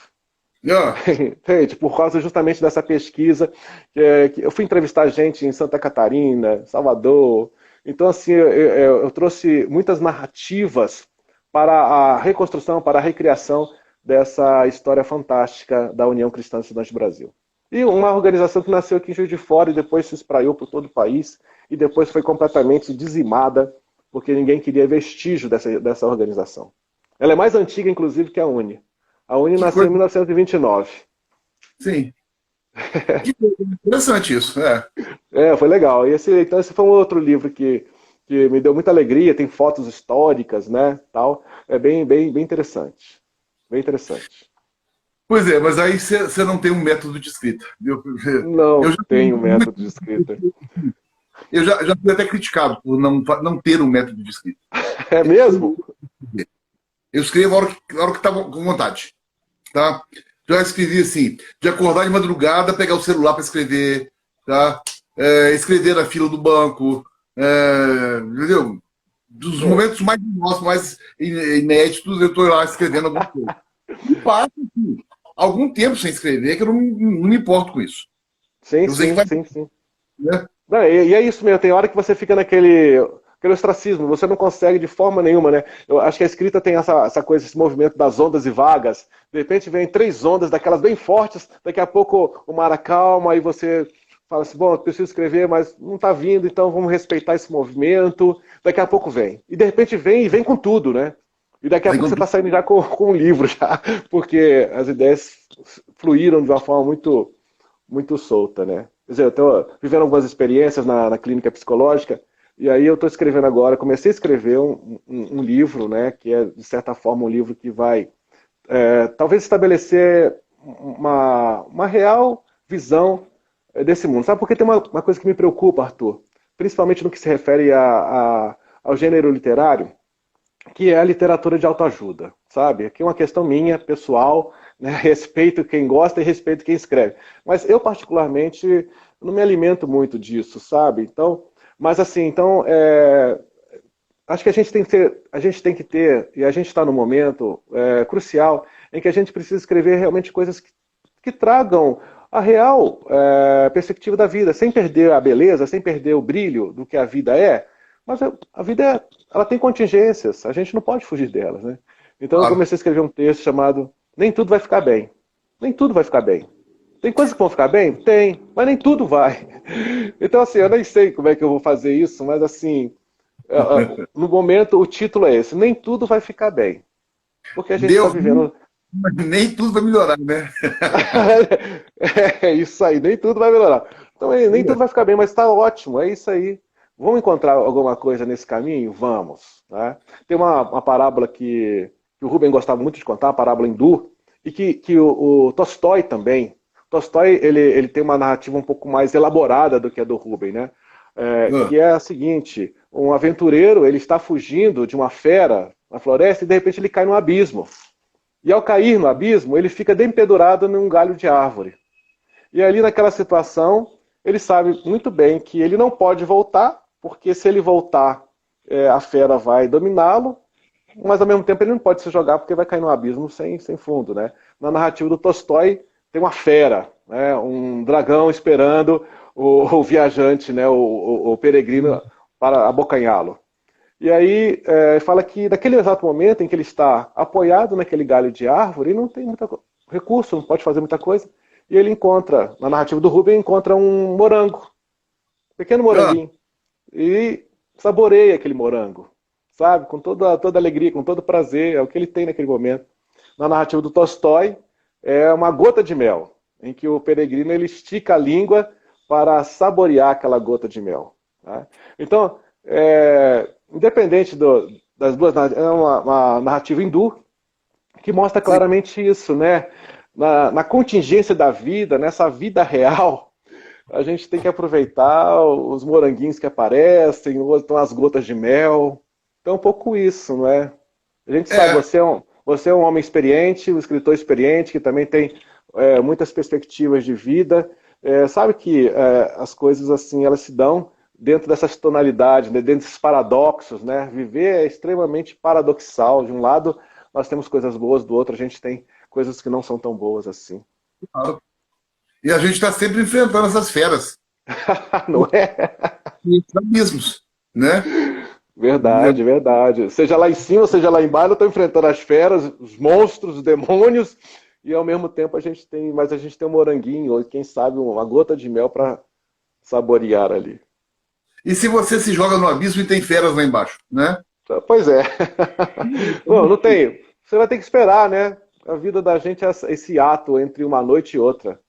Entende? Por causa justamente dessa pesquisa, que eu fui entrevistar gente em Santa Catarina, Salvador. Então, assim, eu trouxe muitas narrativas para a reconstrução, para a recriação dessa história fantástica da União Cristã dos Estudantes do Brasil. E uma organização que nasceu aqui em Juiz de Fora e depois se espraiou por todo o país e depois foi completamente dizimada porque ninguém queria vestígio dessa organização. Ela é mais antiga, inclusive, que a UNE. A UNE nasceu em 1929. Sim. Que interessante isso, foi legal. Então esse foi um outro livro que me deu muita alegria, tem fotos históricas, né, tal. É bem interessante. Bem interessante. Pois é, mas aí você não tem um método de escrita. Eu já tenho um método de escrita. Eu já fui até criticado por não ter um método de escrita. É mesmo? Eu escrevo a hora que estava com vontade. Tá? Já escrevi assim, de acordar de madrugada, pegar o celular para escrever, tá? Escrever na fila do banco, entendeu? Dos momentos mais inéditos, eu estou lá escrevendo alguma coisa. E passo assim, algum tempo sem escrever, que eu não me importo com isso. Sim. Né? Não, e é isso mesmo, tem hora que você fica naquele ostracismo, você não consegue de forma nenhuma, né? Eu acho que a escrita tem essa coisa, esse movimento das ondas e vagas. De repente vem 3 ondas, daquelas bem fortes, daqui a pouco o mar acalma e você fala assim, bom, eu preciso escrever, mas não está vindo, então vamos respeitar esse movimento. Daqui a pouco vem. E de repente vem com tudo, né? E daqui a pouco você está saindo já com um livro, já, porque as ideias fluíram de uma forma muito, muito solta, né? Quer dizer, eu estou vivendo algumas experiências na clínica psicológica, e aí eu estou escrevendo agora, comecei a escrever um livro, né, que é, de certa forma, um livro que vai talvez estabelecer uma real visão desse mundo. Sabe, porque tem uma coisa que me preocupa, Arthur, principalmente no que se refere ao gênero literário, que é a literatura de autoajuda, sabe? Aqui é uma questão minha, pessoal, né? Respeito quem gosta e respeito quem escreve. Mas eu, particularmente, não me alimento muito disso, sabe? Então, mas assim, então, acho que a gente tem que ter, e a gente está num momento crucial, em que a gente precisa escrever realmente coisas que tragam a real perspectiva da vida, sem perder a beleza, sem perder o brilho do que a vida é. Mas a vida, ela tem contingências, a gente não pode fugir delas, né? Então eu comecei a escrever um texto chamado Nem Tudo Vai Ficar Bem. Nem tudo vai ficar bem. Tem coisas que vão ficar bem? Tem, mas nem tudo vai. Então assim, eu nem sei como é que eu vou fazer isso, mas assim, no momento o título é esse, Nem Tudo Vai Ficar Bem. Porque a gente está vivendo... Nem tudo vai melhorar, né? É isso aí, nem tudo vai melhorar. Então nem tudo vai ficar bem, mas está ótimo, é isso aí. Vamos encontrar alguma coisa nesse caminho? Vamos. Né? Tem uma parábola que o Rubem gostava muito de contar, a parábola hindu, e que o Tolstói também. Tolstói ele tem uma narrativa um pouco mais elaborada do que a do Rubem, né? Que é a seguinte: um aventureiro, ele está fugindo de uma fera na floresta e de repente ele cai no abismo. E ao cair no abismo, ele fica dempedurado num galho de árvore. E ali naquela situação, ele sabe muito bem que ele não pode voltar, porque se ele voltar, a fera vai dominá-lo, mas ao mesmo tempo ele não pode se jogar porque vai cair no abismo sem fundo, né? Na narrativa do Tolstói tem uma fera, né? Um dragão esperando o viajante, né? O peregrino para abocanhá-lo. E aí fala que naquele exato momento em que ele está apoiado naquele galho de árvore, ele não tem muito recurso, não pode fazer muita coisa, e ele encontra, na narrativa do Rubem, encontra um morango, um pequeno moranguinho, e saboreia aquele morango, sabe? Com toda alegria, com todo prazer, é o que ele tem naquele momento. Na narrativa do Tolstói, é uma gota de mel, em que o peregrino ele estica a língua para saborear aquela gota de mel. Tá? Então, independente das duas, é uma narrativa hindu que mostra claramente isso, né? Na contingência da vida, nessa vida real, a gente tem que aproveitar os moranguinhos que aparecem, ou então as gotas de mel. Então, um pouco isso, não é? A gente sabe, você é um homem experiente, um escritor experiente, que também tem muitas perspectivas de vida. Sabe que as coisas assim, elas se dão dentro dessas tonalidades, né, dentro desses paradoxos, né? Viver é extremamente paradoxal. De um lado, nós temos coisas boas, do outro, a gente tem coisas que não são tão boas assim. Claro. E a gente está sempre enfrentando essas feras. Não é? E abismos, né? Verdade, verdade. Seja lá em cima, seja lá embaixo, eu estou enfrentando as feras, os monstros, os demônios, e ao mesmo tempo a gente tem um moranguinho, ou quem sabe uma gota de mel para saborear ali. E se você se joga no abismo e tem feras lá embaixo, né? Pois é. Não tem. Você vai ter que esperar, né? A vida da gente é esse ato entre uma noite e outra.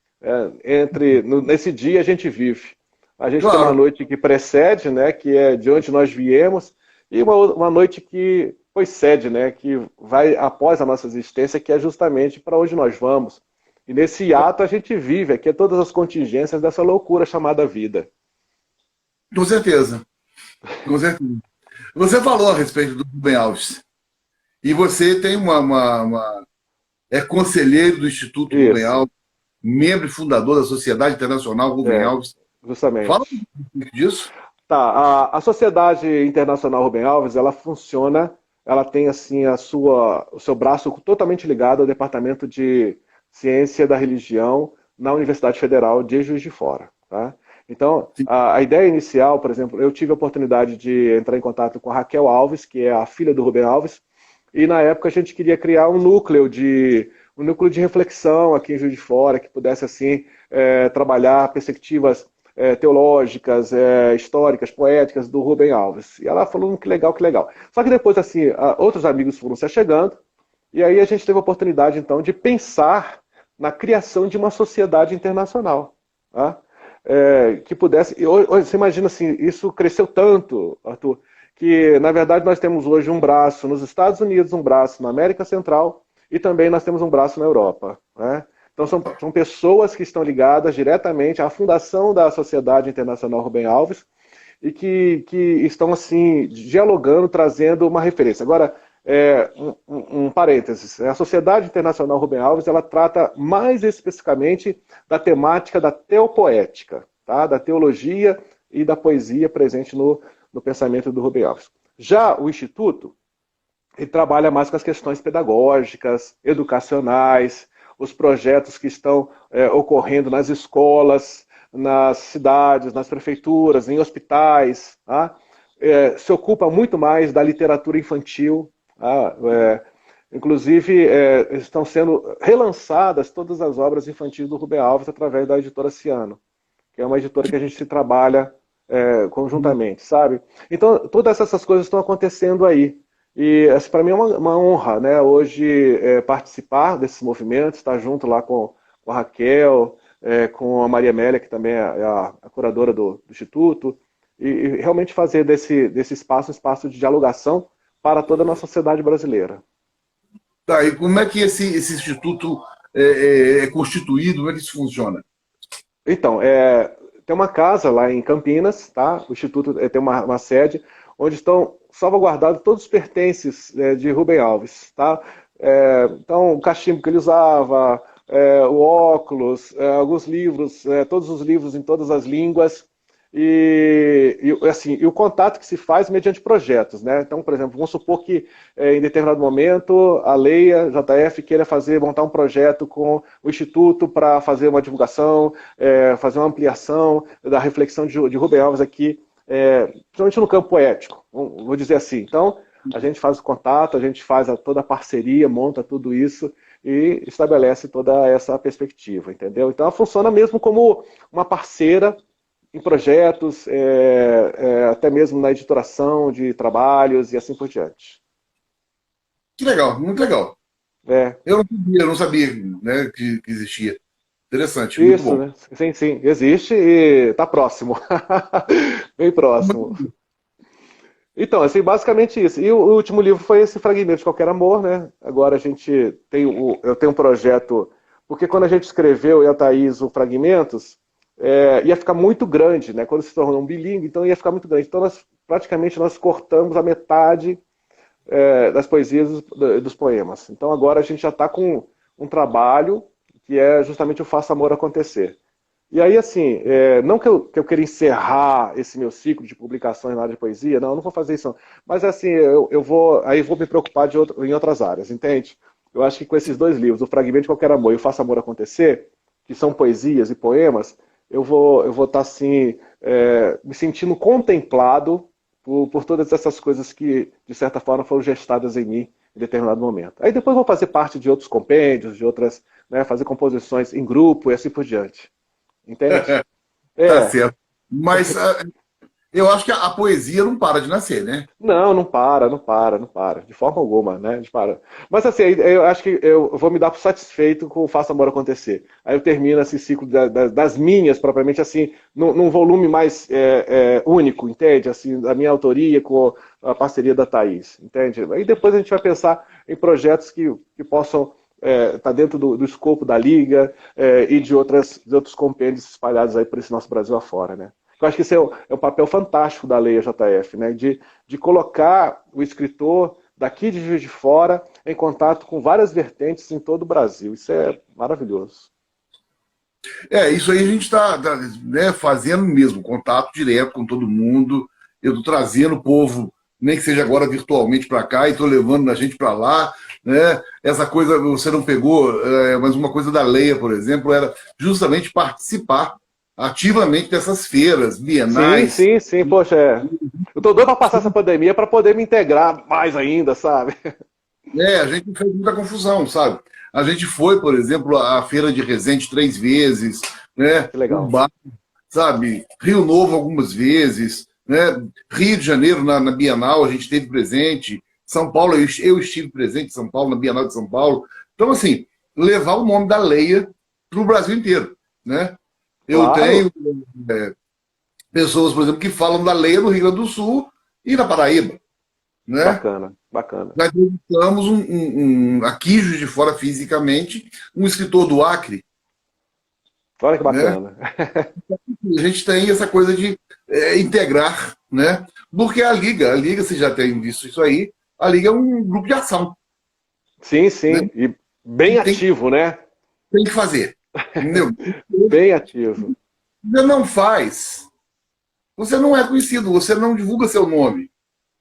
Nesse dia a gente vive. A gente tem uma noite que precede, né? Que é de onde nós viemos, e uma noite que precede, né? Que vai após a nossa existência, que é justamente para onde nós vamos. E nesse ato a gente vive, aqui é todas as contingências dessa loucura chamada vida. Com certeza. Com certeza. Você falou a respeito do Rubem Alves. E você tem é conselheiro do Instituto Rubem Alves, membro e fundador da Sociedade Internacional Rubem Alves. Justamente. Fala um pouco disso. Tá, a Sociedade Internacional Rubem Alves, ela funciona, ela tem assim o seu braço totalmente ligado ao Departamento de Ciência da Religião na Universidade Federal de Juiz de Fora, tá? Então, a ideia inicial, por exemplo, eu tive a oportunidade de entrar em contato com a Raquel Alves, que é a filha do Rubem Alves, e na época a gente queria criar um núcleo de reflexão aqui em Juiz de Fora, que pudesse assim trabalhar perspectivas teológicas, históricas, poéticas do Rubem Alves. E ela falou que legal, que legal. Só que depois assim, outros amigos foram se achegando, e aí a gente teve a oportunidade então de pensar na criação de uma sociedade internacional, tá? Que pudesse... Você imagina assim, isso cresceu tanto, Arthur, que na verdade nós temos hoje um braço nos Estados Unidos, um braço na América Central, e também nós temos um braço na Europa, né? Então são pessoas que estão ligadas diretamente à fundação da Sociedade Internacional Rubem Alves e que estão assim dialogando, trazendo uma referência. Agora, um parênteses, a Sociedade Internacional Rubem Alves, ela trata mais especificamente da temática da teopoética, tá? Da teologia e da poesia presente no pensamento do Rubem Alves. Já o Instituto, ele trabalha mais com as questões pedagógicas, educacionais, os projetos que estão ocorrendo nas escolas, nas cidades, nas prefeituras, em hospitais, tá? Se ocupa muito mais da literatura infantil. Inclusive, estão sendo relançadas todas as obras infantis do Rubem Alves através da editora Ciano, que é uma editora que a gente se trabalha conjuntamente, sabe? Então, todas essas coisas estão acontecendo aí. E para mim é uma honra, né, hoje participar desses movimentos, estar junto lá com a Raquel, com a Maria Amélia, que também é a curadora do Instituto, e realmente fazer desse espaço um espaço de dialogação para toda a nossa sociedade brasileira. Tá, e como é que esse instituto é constituído? Como é que isso funciona? Então, tem uma casa lá em Campinas, tá? O Instituto tem uma sede. onde estão salvaguardados todos os pertences de Rubem Alves, tá? Então, o cachimbo que ele usava, o óculos, alguns livros, todos os livros em todas as línguas, assim, e o contato que se faz mediante projetos, né? Então, por exemplo, vamos supor que em determinado momento a Leia JF queira montar um projeto com o Instituto para fazer uma divulgação, fazer uma ampliação da reflexão de Rubem Alves aqui, principalmente no campo poético, vou dizer assim. Então, a gente faz o contato, a gente faz toda a parceria, monta tudo isso e estabelece toda essa perspectiva, entendeu? Então, ela funciona mesmo como uma parceira em projetos, até mesmo na editoração de trabalhos e assim por diante. Que legal, muito legal. Eu não sabia, né, que existia. Interessante, muito Isso, bom. né? Sim, sim, existe e está próximo. Bem próximo. Então, assim, basicamente isso. E o último livro foi esse Fragmento de Qualquer Amor, né? Agora a gente tem eu tenho um projeto, porque quando a gente escreveu, eu e a Thaís, o Fragmentos, ia ficar muito grande, né? Quando se tornou um bilíngue, então ia ficar muito grande. Então, praticamente nós cortamos a metade das poesias dos poemas. Então, agora a gente já está com um trabalho que é justamente o Faça Amor Acontecer. E aí, assim, não que eu queira encerrar esse meu ciclo de publicações na área de poesia, não vou fazer isso não. Mas assim, eu vou me preocupar em outras áreas, entende? Eu acho que com esses dois livros, O Fragmento de Qualquer Amor e O Faça Amor Acontecer, que são poesias e poemas, eu vou estar assim, me sentindo contemplado por todas essas coisas que, de certa forma, foram gestadas em mim em determinado momento. Aí depois vou fazer parte de outros compêndios, de outras, né, fazer composições em grupo e assim por diante. Entende? Tá certo. Mas eu acho que a poesia não para de nascer, né? Não para, de forma alguma, né? Não para. Mas assim, eu acho que eu vou me dar por satisfeito com o Faça Amor Acontecer. Aí eu termino esse ciclo das minhas, propriamente assim, num volume mais único, entende? Assim, da minha autoria com a parceria da Thaís, entende? Aí depois a gente vai pensar em projetos que possam estar dentro do escopo da Liga e de outros compêndios espalhados aí por esse nosso Brasil afora, né? Eu acho que esse é o papel fantástico da Leia JF, né? De colocar o escritor daqui de Juiz de Fora em contato com várias vertentes em todo o Brasil. Isso é maravilhoso. Isso aí a gente está né, fazendo mesmo, contato direto com todo mundo. Eu estou trazendo o povo, nem que seja agora virtualmente para cá, e estou levando a gente para lá. Né? Essa coisa, você não pegou, mas uma coisa da Leia, por exemplo, era justamente participar ativamente dessas feiras, bienais. Sim. Poxa, eu tô doido para passar essa pandemia para poder me integrar mais ainda, sabe? A gente fez muita confusão, sabe? A gente foi, por exemplo, à Feira de Resende 3 vezes, né? Que legal. Bar, sabe? Rio Novo algumas vezes, né? Rio de Janeiro na Bienal a gente esteve presente, São Paulo eu estive presente em São Paulo, na Bienal de São Paulo. Então, assim, levar o nome da Leia para o Brasil inteiro, né? Eu tenho pessoas, por exemplo, que falam da Leia no Rio Grande do Sul e na Paraíba. Né? Bacana. Nós entrevistamos aqui, Juiz de Fora, fisicamente, um escritor do Acre. Olha que bacana. Né? A gente tem essa coisa de integrar, né? Porque a Liga, você já tem visto isso aí, a Liga é um grupo de ação. Sim, né? E bem ativo, né? Tem que fazer. Entendeu? Bem ativo. Você não faz, você não é conhecido, você não divulga seu nome.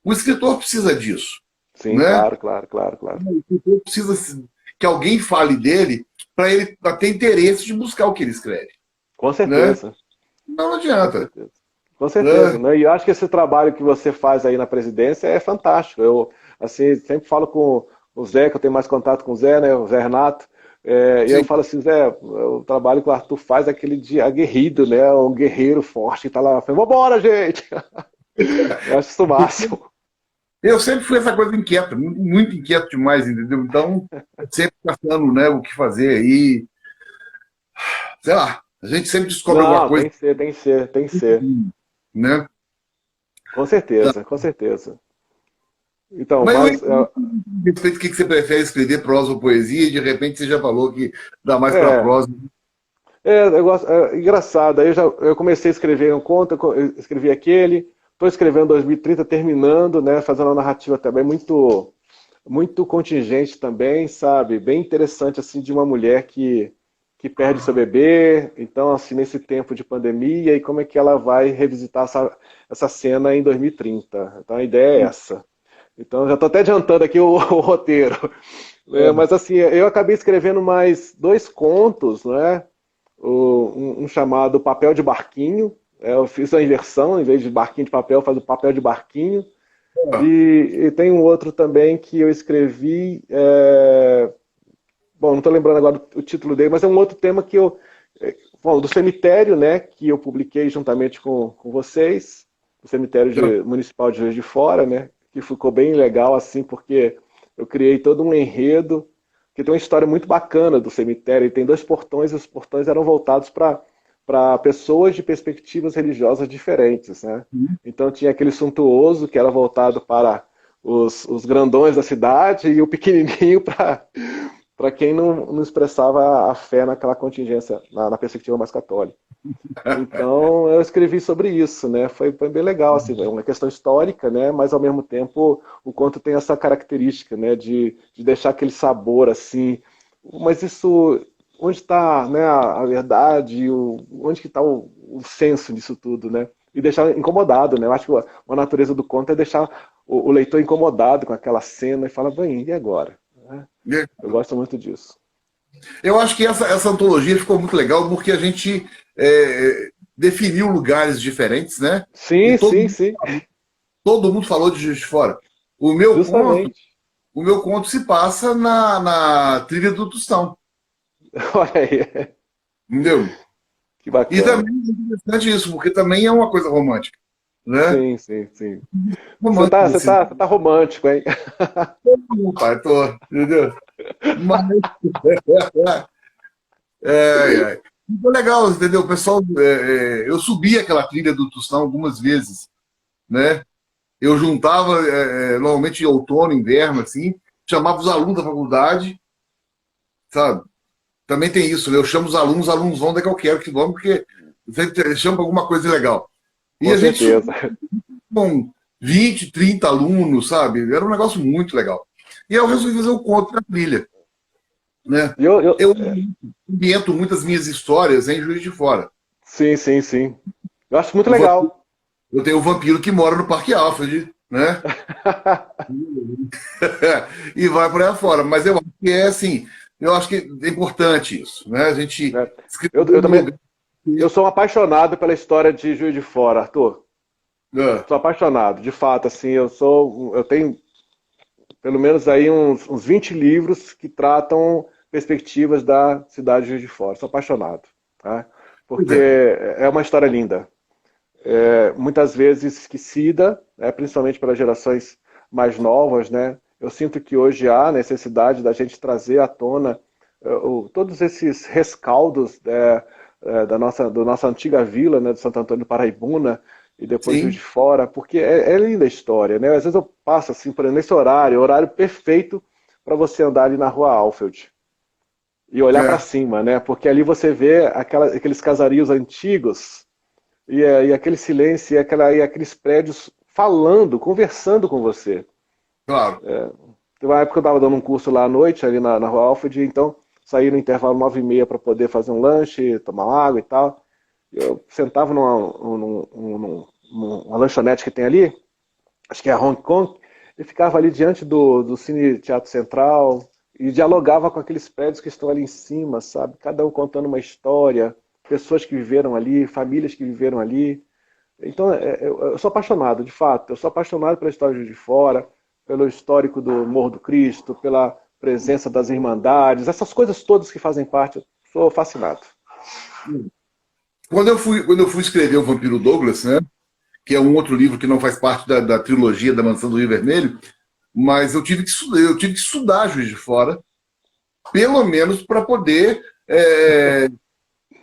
O escritor precisa disso. Sim, né? Claro. O escritor precisa que alguém fale dele para ele ter interesse de buscar o que ele escreve. Com certeza. Né? Não adianta. Com certeza. Né? E eu acho que esse trabalho que você faz aí na presidência é fantástico. Eu assim, sempre falo com o Zé, que eu tenho mais contato com o Zé, né? O Zé Renato. E eu falo assim, Zé, o trabalho que o Arthur faz é aquele de aguerrido, né? Um guerreiro forte que está lá na frente. Vambora, gente! Eu acho isso o máximo. Eu sempre fui essa coisa inquieta, muito inquieto demais, entendeu? Então, sempre pensando, né, o que fazer aí. Sei lá, a gente sempre descobre alguma coisa. Tem que ser. Né? Com certeza. Então, mas respeito o que você prefere escrever, prosa ou poesia, e de repente você já falou que dá mais para prosa. Engraçado. Aí eu comecei a escrever um conto, eu escrevi aquele, Estou escrevendo 2030, terminando, né? Fazendo uma narrativa também muito contingente também, sabe? Bem interessante, assim, de uma mulher que perde seu bebê, então, assim, nesse tempo de pandemia, e como é que ela vai revisitar essa cena em 2030. Então, a ideia é essa. Então, já estou até adiantando aqui o roteiro. Mas, assim, eu acabei escrevendo mais 2 contos, né? Um chamado Papel de Barquinho. Eu fiz a inversão, em vez de barquinho de papel, faz o papel de barquinho. E tem um outro também que eu escrevi. Bom, não estou lembrando agora o título dele, mas é um outro tema que eu. Bom, do cemitério, né? Que eu publiquei juntamente com vocês, o cemitério municipal de Juiz de Fora, né? Que ficou bem legal, assim, porque eu criei todo um enredo, que tem uma história muito bacana do cemitério. E tem 2 portões, e os portões eram voltados para pessoas de perspectivas religiosas diferentes, né? Então tinha aquele suntuoso que era voltado para os grandões da cidade e o pequenininho para quem não expressava a fé naquela contingência, na perspectiva mais católica. Então eu escrevi sobre isso, né? Foi bem legal, assim, é uma questão histórica, né? Mas ao mesmo tempo o conto tem essa característica, né? De deixar aquele sabor assim. Mas isso, onde está, né? A verdade, onde que está o senso disso tudo, né? E deixar incomodado, né? Eu acho que a natureza do conto é deixar o leitor incomodado com aquela cena e fala, bem, e agora? Eu gosto muito disso. Eu acho que essa antologia ficou muito legal porque a gente definiu lugares diferentes, né? E Sim, sim, sim. todo mundo falou de Juiz de Fora. O meu conto, Justamente. o meu conto se passa na trilha do Tostão, Olha aí, entendeu? que E bacana. também é interessante isso, porque também é uma coisa romântica, né? Sim, sim, sim. Você Romântica tá, você nesse tá, você tá romântico, hein? pai, tô, entendeu? Mas, Então, legal, entendeu? O pessoal, eu subi aquela trilha do Tostão algumas vezes, né? Eu juntava, normalmente em outono, inverno, assim, chamava os alunos da faculdade, sabe? Também tem isso, né? Eu chamo os alunos vão onde é que eu quero que vão, porque sempre chama pra alguma coisa legal. E Com a gente subiu certeza. com 20, 30 alunos, sabe? Era um negócio muito legal. E aí eu resolvi fazer o conto da trilha, né? E Eu, eu, Eu ambiento muitas minhas histórias em Juiz de Fora. sim, sim, sim. Eu acho muito O vampiro- legal. eu tenho o vampiro que mora no Parque Alfred, né? E vai por aí afora. Mas eu acho que é assim, eu acho que é importante isso, né? A gente Né? Eu escrever no também, lugar. eu sou um apaixonado pela história de Juiz de Fora, Arthur. Ah, Sou apaixonado, de fato, assim, eu tenho pelo menos aí uns 20 livros que tratam perspectivas da cidade de Juiz de Fora. Sou apaixonado, tá? pois Porque é, é uma história linda. Muitas vezes esquecida, né, principalmente pelas gerações mais novas, né? Eu sinto que hoje há necessidade da gente trazer à tona todos esses rescaldos da nossa antiga vila, né, de Santo Antônio do Paraibuna, e depois Juiz sim, de Fora, porque é linda a história, né? Às vezes eu passo assim, por exemplo, nesse horário perfeito para você andar ali na rua Alfeld e olhar para é, cima, né? Porque ali você vê aqueles casarios antigos e aquele silêncio e aqueles prédios falando, conversando com você. claro. Teve uma época que eu estava dando um curso lá à noite, ali na Rua Alfred, então saí no intervalo 9h30 para poder fazer um lanche, tomar água e tal. Eu sentava numa lanchonete que tem ali, acho que é a Hong Kong, e ficava ali diante do Cine Teatro Central e dialogava com aqueles prédios que estão ali em cima, sabe? Cada um contando uma história, pessoas que viveram ali, famílias que viveram ali. Então, eu sou apaixonado, de fato. Eu sou apaixonado pela história de Juiz de Fora, pelo histórico do Morro do Cristo, pela presença das Irmandades, essas coisas todas que fazem parte. Eu sou fascinado. Quando eu fui escrever o Vampiro Douglas, né? Que é um outro livro que não faz parte da trilogia da Mansão do Rio Vermelho, mas eu tive que estudar Juiz de Fora, pelo menos para poder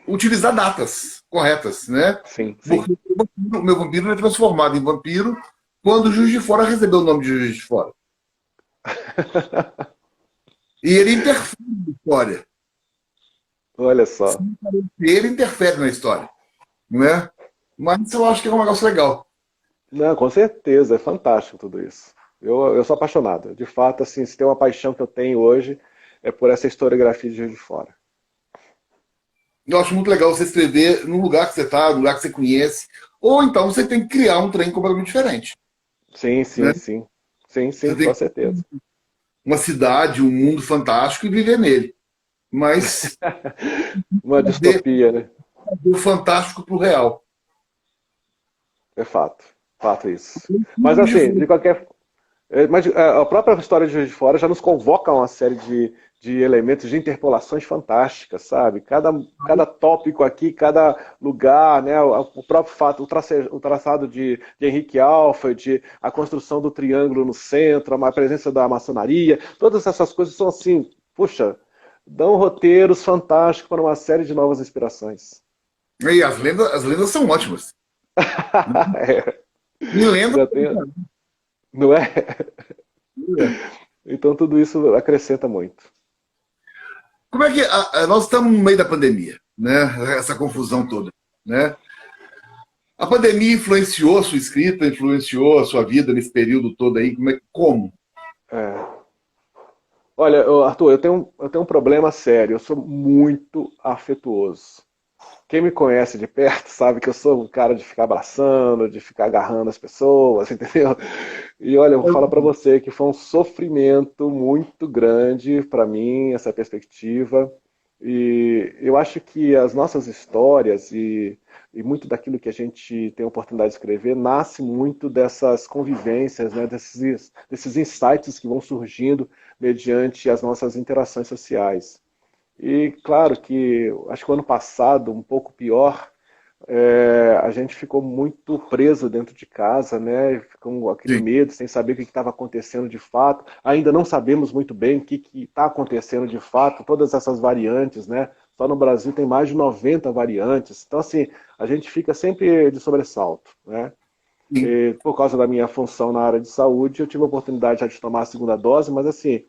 utilizar datas corretas, né? Sim, sim. Porque o meu vampiro é transformado em vampiro quando o Juiz de Fora recebeu o nome de Juiz de Fora. E ele interfere na história. Olha só. Ele interfere na história, né? Mas eu acho que é um negócio legal. Não, com certeza, é fantástico tudo isso. Eu sou apaixonado. De fato, assim, se tem uma paixão que eu tenho hoje, é por essa historiografia de Juiz de Fora. Eu acho muito legal você escrever no lugar que você está, no lugar que você conhece, ou então você tem que criar um trem completamente diferente, Sim, né? sim, sim. Sim, Você sim, tem com que certeza. uma cidade, um mundo fantástico e viver nele. Mas Uma trazer distopia, né? o fantástico para o real. É fato. Fato isso. Mas assim, de qualquer. Mas a própria história de Juiz de Fora já nos convoca a uma série de elementos de interpolações fantásticas, sabe? Cada tópico aqui, cada lugar, né? O próprio fato, o traçado de Henrique Alfred, a construção do triângulo no centro, a presença da maçonaria, todas essas coisas são assim, puxa, dão roteiros fantásticos para uma série de novas inspirações. E as lendas são ótimas. É, E lenda. já tem, não é? Então tudo isso acrescenta muito. Como é que nós estamos no meio da pandemia, né? Essa confusão toda, né? A pandemia influenciou a sua escrita, influenciou a sua vida nesse período todo aí? Como? É. Olha, Arthur, eu tenho um problema sério. Eu sou muito afetuoso. Quem me conhece de perto sabe que eu sou um cara de ficar abraçando, de ficar agarrando as pessoas, entendeu? E olha, eu vou falar para você que foi um sofrimento muito grande para mim essa perspectiva. E eu acho que as nossas histórias e muito daquilo que a gente tem a oportunidade de escrever nasce muito dessas convivências, né, desses insights que vão surgindo mediante as nossas interações sociais. E claro que acho que o ano passado, um pouco pior, a gente ficou muito preso dentro de casa, né? Com aquele Sim. medo, sem saber o que estava acontecendo de fato. Ainda não sabemos muito bem o que está acontecendo de fato, todas essas variantes, né? Só no Brasil tem mais de 90 variantes. Então, assim, a gente fica sempre de sobressalto, né? Sim. E, por causa da minha função na área de saúde, eu tive a oportunidade já de tomar a segunda dose, mas assim,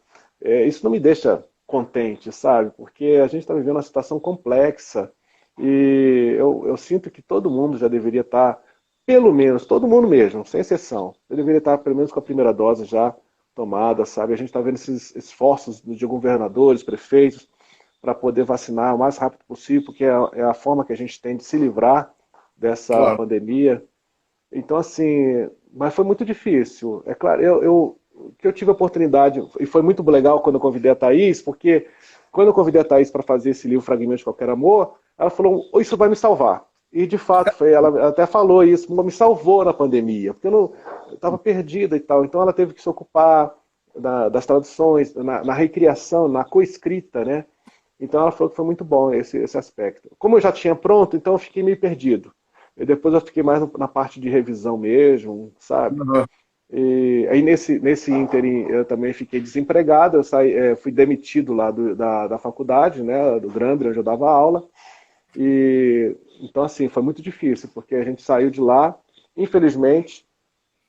isso não me deixa contente, sabe? Porque a gente está vivendo uma situação complexa e eu sinto que todo mundo já deveria estar, pelo menos, todo mundo mesmo, sem exceção, eu deveria estar pelo menos com a primeira dose já tomada, sabe? A gente está vendo esses esforços de governadores, prefeitos, para poder vacinar o mais rápido possível, porque é a forma que a gente tem de se livrar dessa Claro. pandemia. Então, assim, mas foi muito difícil. É claro, que eu tive a oportunidade, e foi muito legal quando eu convidei a Thaís, porque quando eu convidei a Thaís para fazer esse livro Fragmentos de Qualquer Amor, ela falou, "Oh, isso vai me salvar." E de fato, ela até falou isso, me salvou na pandemia, porque eu estava perdida e tal. Então ela teve que se ocupar das traduções, na recriação, na coescrita, né? Então ela falou que foi muito bom esse aspecto. Como eu já tinha pronto, então eu fiquei meio perdido. E depois eu fiquei mais na parte de revisão mesmo, sabe? Uhum. E aí nesse ínterim eu também fiquei desempregado, fui demitido lá da faculdade, né, do Grambler, onde eu dava aula. E então assim, foi muito difícil, porque a gente saiu de lá, infelizmente,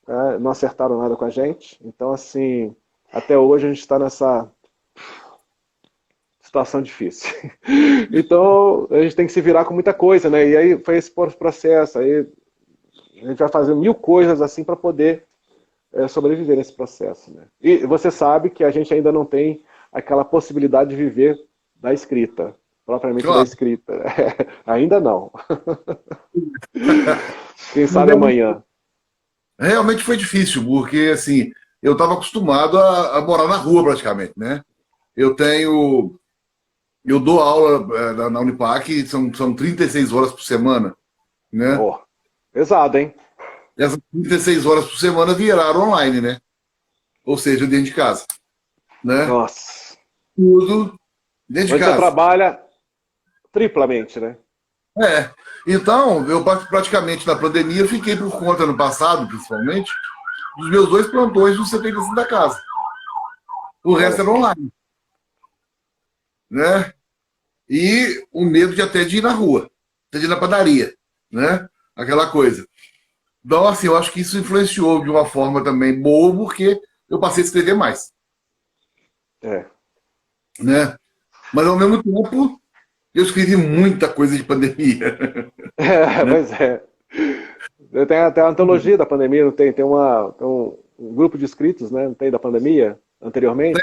né, não acertaram nada com a gente. Então assim, até hoje a gente está nessa situação difícil. Então a gente tem que se virar com muita coisa, né? E aí foi esse processo, aí a gente vai fazer mil coisas assim para poder sobreviver nesse processo, né? E você sabe que a gente ainda não tem aquela possibilidade de viver da escrita, propriamente da Claro. escrita. Ainda não. Quem Mas sabe amanhã. realmente foi difícil, porque assim, eu estava acostumado a morar na rua praticamente, né? Eu tenho. Eu dou aula na Unipac, são 36 horas por semana, né? Oh, pesado, hein? E essas 36 horas por semana viraram online, né? Ou seja, dentro de casa, né? Nossa. Tudo dentro de Onde você casa. trabalha triplamente, né? É. Então, eu praticamente na pandemia fiquei por conta, no passado, principalmente, dos meus dois plantões no CTC da casa. O Olha resto era só. online, né? E o medo de até de ir na rua, até de ir na padaria, né? Aquela coisa. Então, assim, eu acho que isso influenciou de uma forma também boa, porque eu passei a escrever mais, É. né? Mas, ao mesmo tempo, eu escrevi muita coisa de pandemia, né? Pois é. Tem até a antologia da pandemia, não tem? Tem um grupo de escritos, né? Não tem da pandemia anteriormente?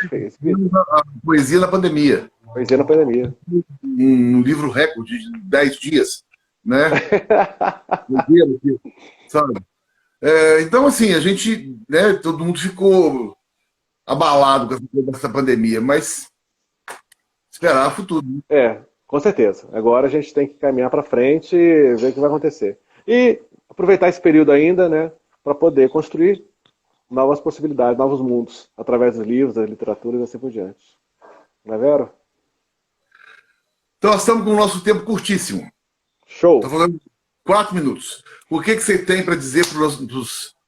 A poesia na pandemia. Poesia na pandemia. Um livro recorde de 10 dias, né? Sabe? Então, assim, a gente, né, todo mundo ficou abalado com essa pandemia, mas esperar o futuro. Com certeza. Agora a gente tem que caminhar para frente e ver o que vai acontecer. E aproveitar esse período ainda, né, para poder construir novas possibilidades, novos mundos, através dos livros, das literaturas e assim por diante. Não é, Vero? Então, nós estamos com o nosso tempo curtíssimo. Show! Estou falando 4 minutos. O que você tem para dizer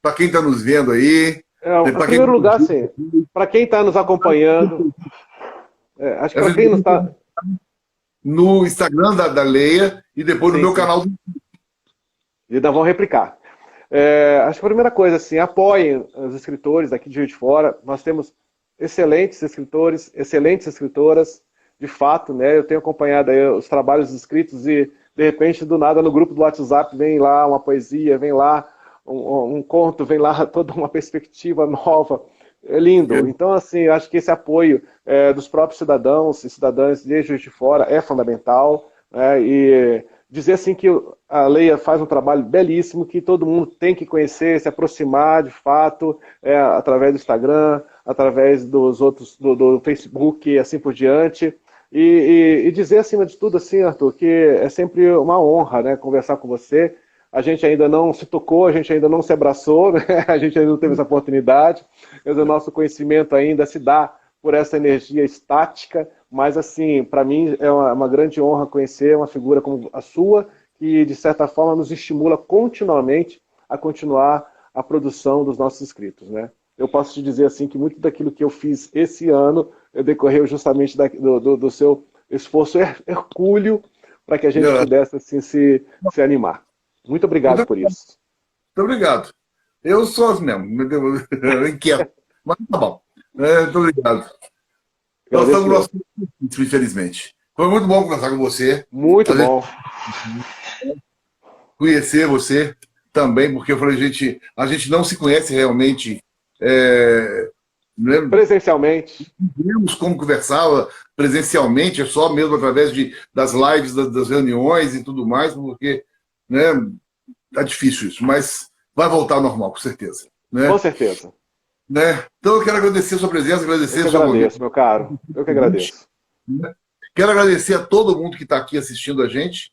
para quem está nos vendo aí? Em primeiro lugar, assim, para quem está nos acompanhando, acho que para quem não está... No Instagram da Leia e depois no meu canal. E ainda vão replicar. Acho que a primeira coisa, assim, apoiem os escritores daqui de Juiz de Fora. Nós temos excelentes escritores, excelentes escritoras, de fato, né? Eu tenho acompanhado aí os trabalhos escritos e, de repente, do nada, no grupo do WhatsApp, vem lá uma poesia, vem lá um conto, vem lá toda uma perspectiva nova. É lindo. Então, assim, acho que esse apoio dos próprios cidadãos e cidadãs de Juiz de Fora é fundamental. E dizer assim que a Leia faz um trabalho belíssimo, que todo mundo tem que conhecer, se aproximar de fato, através do Instagram, através dos outros, do Facebook e assim por diante. E dizer, acima de tudo, assim, Arthur, que é sempre uma honra, né, conversar com você. A gente ainda não se tocou, a gente ainda não se abraçou, né? A gente ainda não teve essa oportunidade, mas o nosso conhecimento ainda se dá por essa energia estática, mas assim, para mim é uma grande honra conhecer uma figura como a sua, que de certa forma nos estimula continuamente a continuar a produção dos nossos escritos, né? Eu posso te dizer assim que muito daquilo que eu fiz esse ano decorreu justamente do seu esforço hercúleo para que a gente pudesse assim, se animar. Muito obrigado por isso. Muito obrigado. Eu sou assim mesmo, inquieto. Mas tá bom. Muito obrigado. Nós estamos no nosso tempo, infelizmente. Foi muito bom conversar com você. Muito bom. Conhecer você também, porque eu falei, a gente não se conhece realmente. Presencialmente. Não vemos como conversava presencialmente, é só mesmo através das lives, das reuniões e tudo mais, porque, né, tá difícil isso, mas vai voltar ao normal, com certeza. Né? Com certeza. Né? Então eu quero agradecer a sua presença, agradecer a sua agradeço, meu caro. Eu que agradeço. Quero agradecer a todo mundo que está aqui assistindo a gente,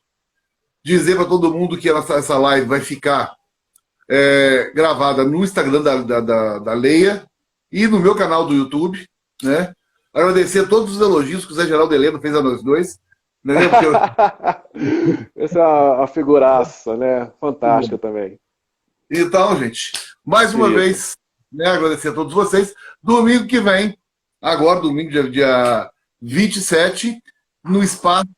dizer para todo mundo que essa live vai ficar gravada no Instagram da Leia e no meu canal do YouTube, né? Agradecer a todos os elogios que o Zé Geraldo Heleno fez a nós dois. Né? Essa é uma figuraça, né? Fantástica também. Então, gente, mais uma vez, né, agradecer a todos vocês. Domingo que vem, agora, domingo, dia 27, no espaço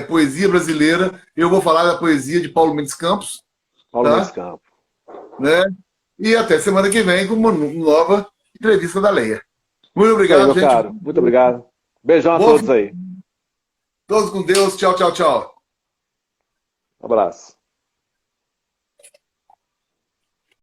Poesia Brasileira, eu vou falar da poesia de Paulo Mendes Campos. Paulo Mendes Campos. Né? E até semana que vem com uma nova entrevista da Leia. Muito obrigado, gente. Caro. Muito obrigado. Beijão a todos aí. Todos com Deus. Tchau, tchau, tchau. Um abraço.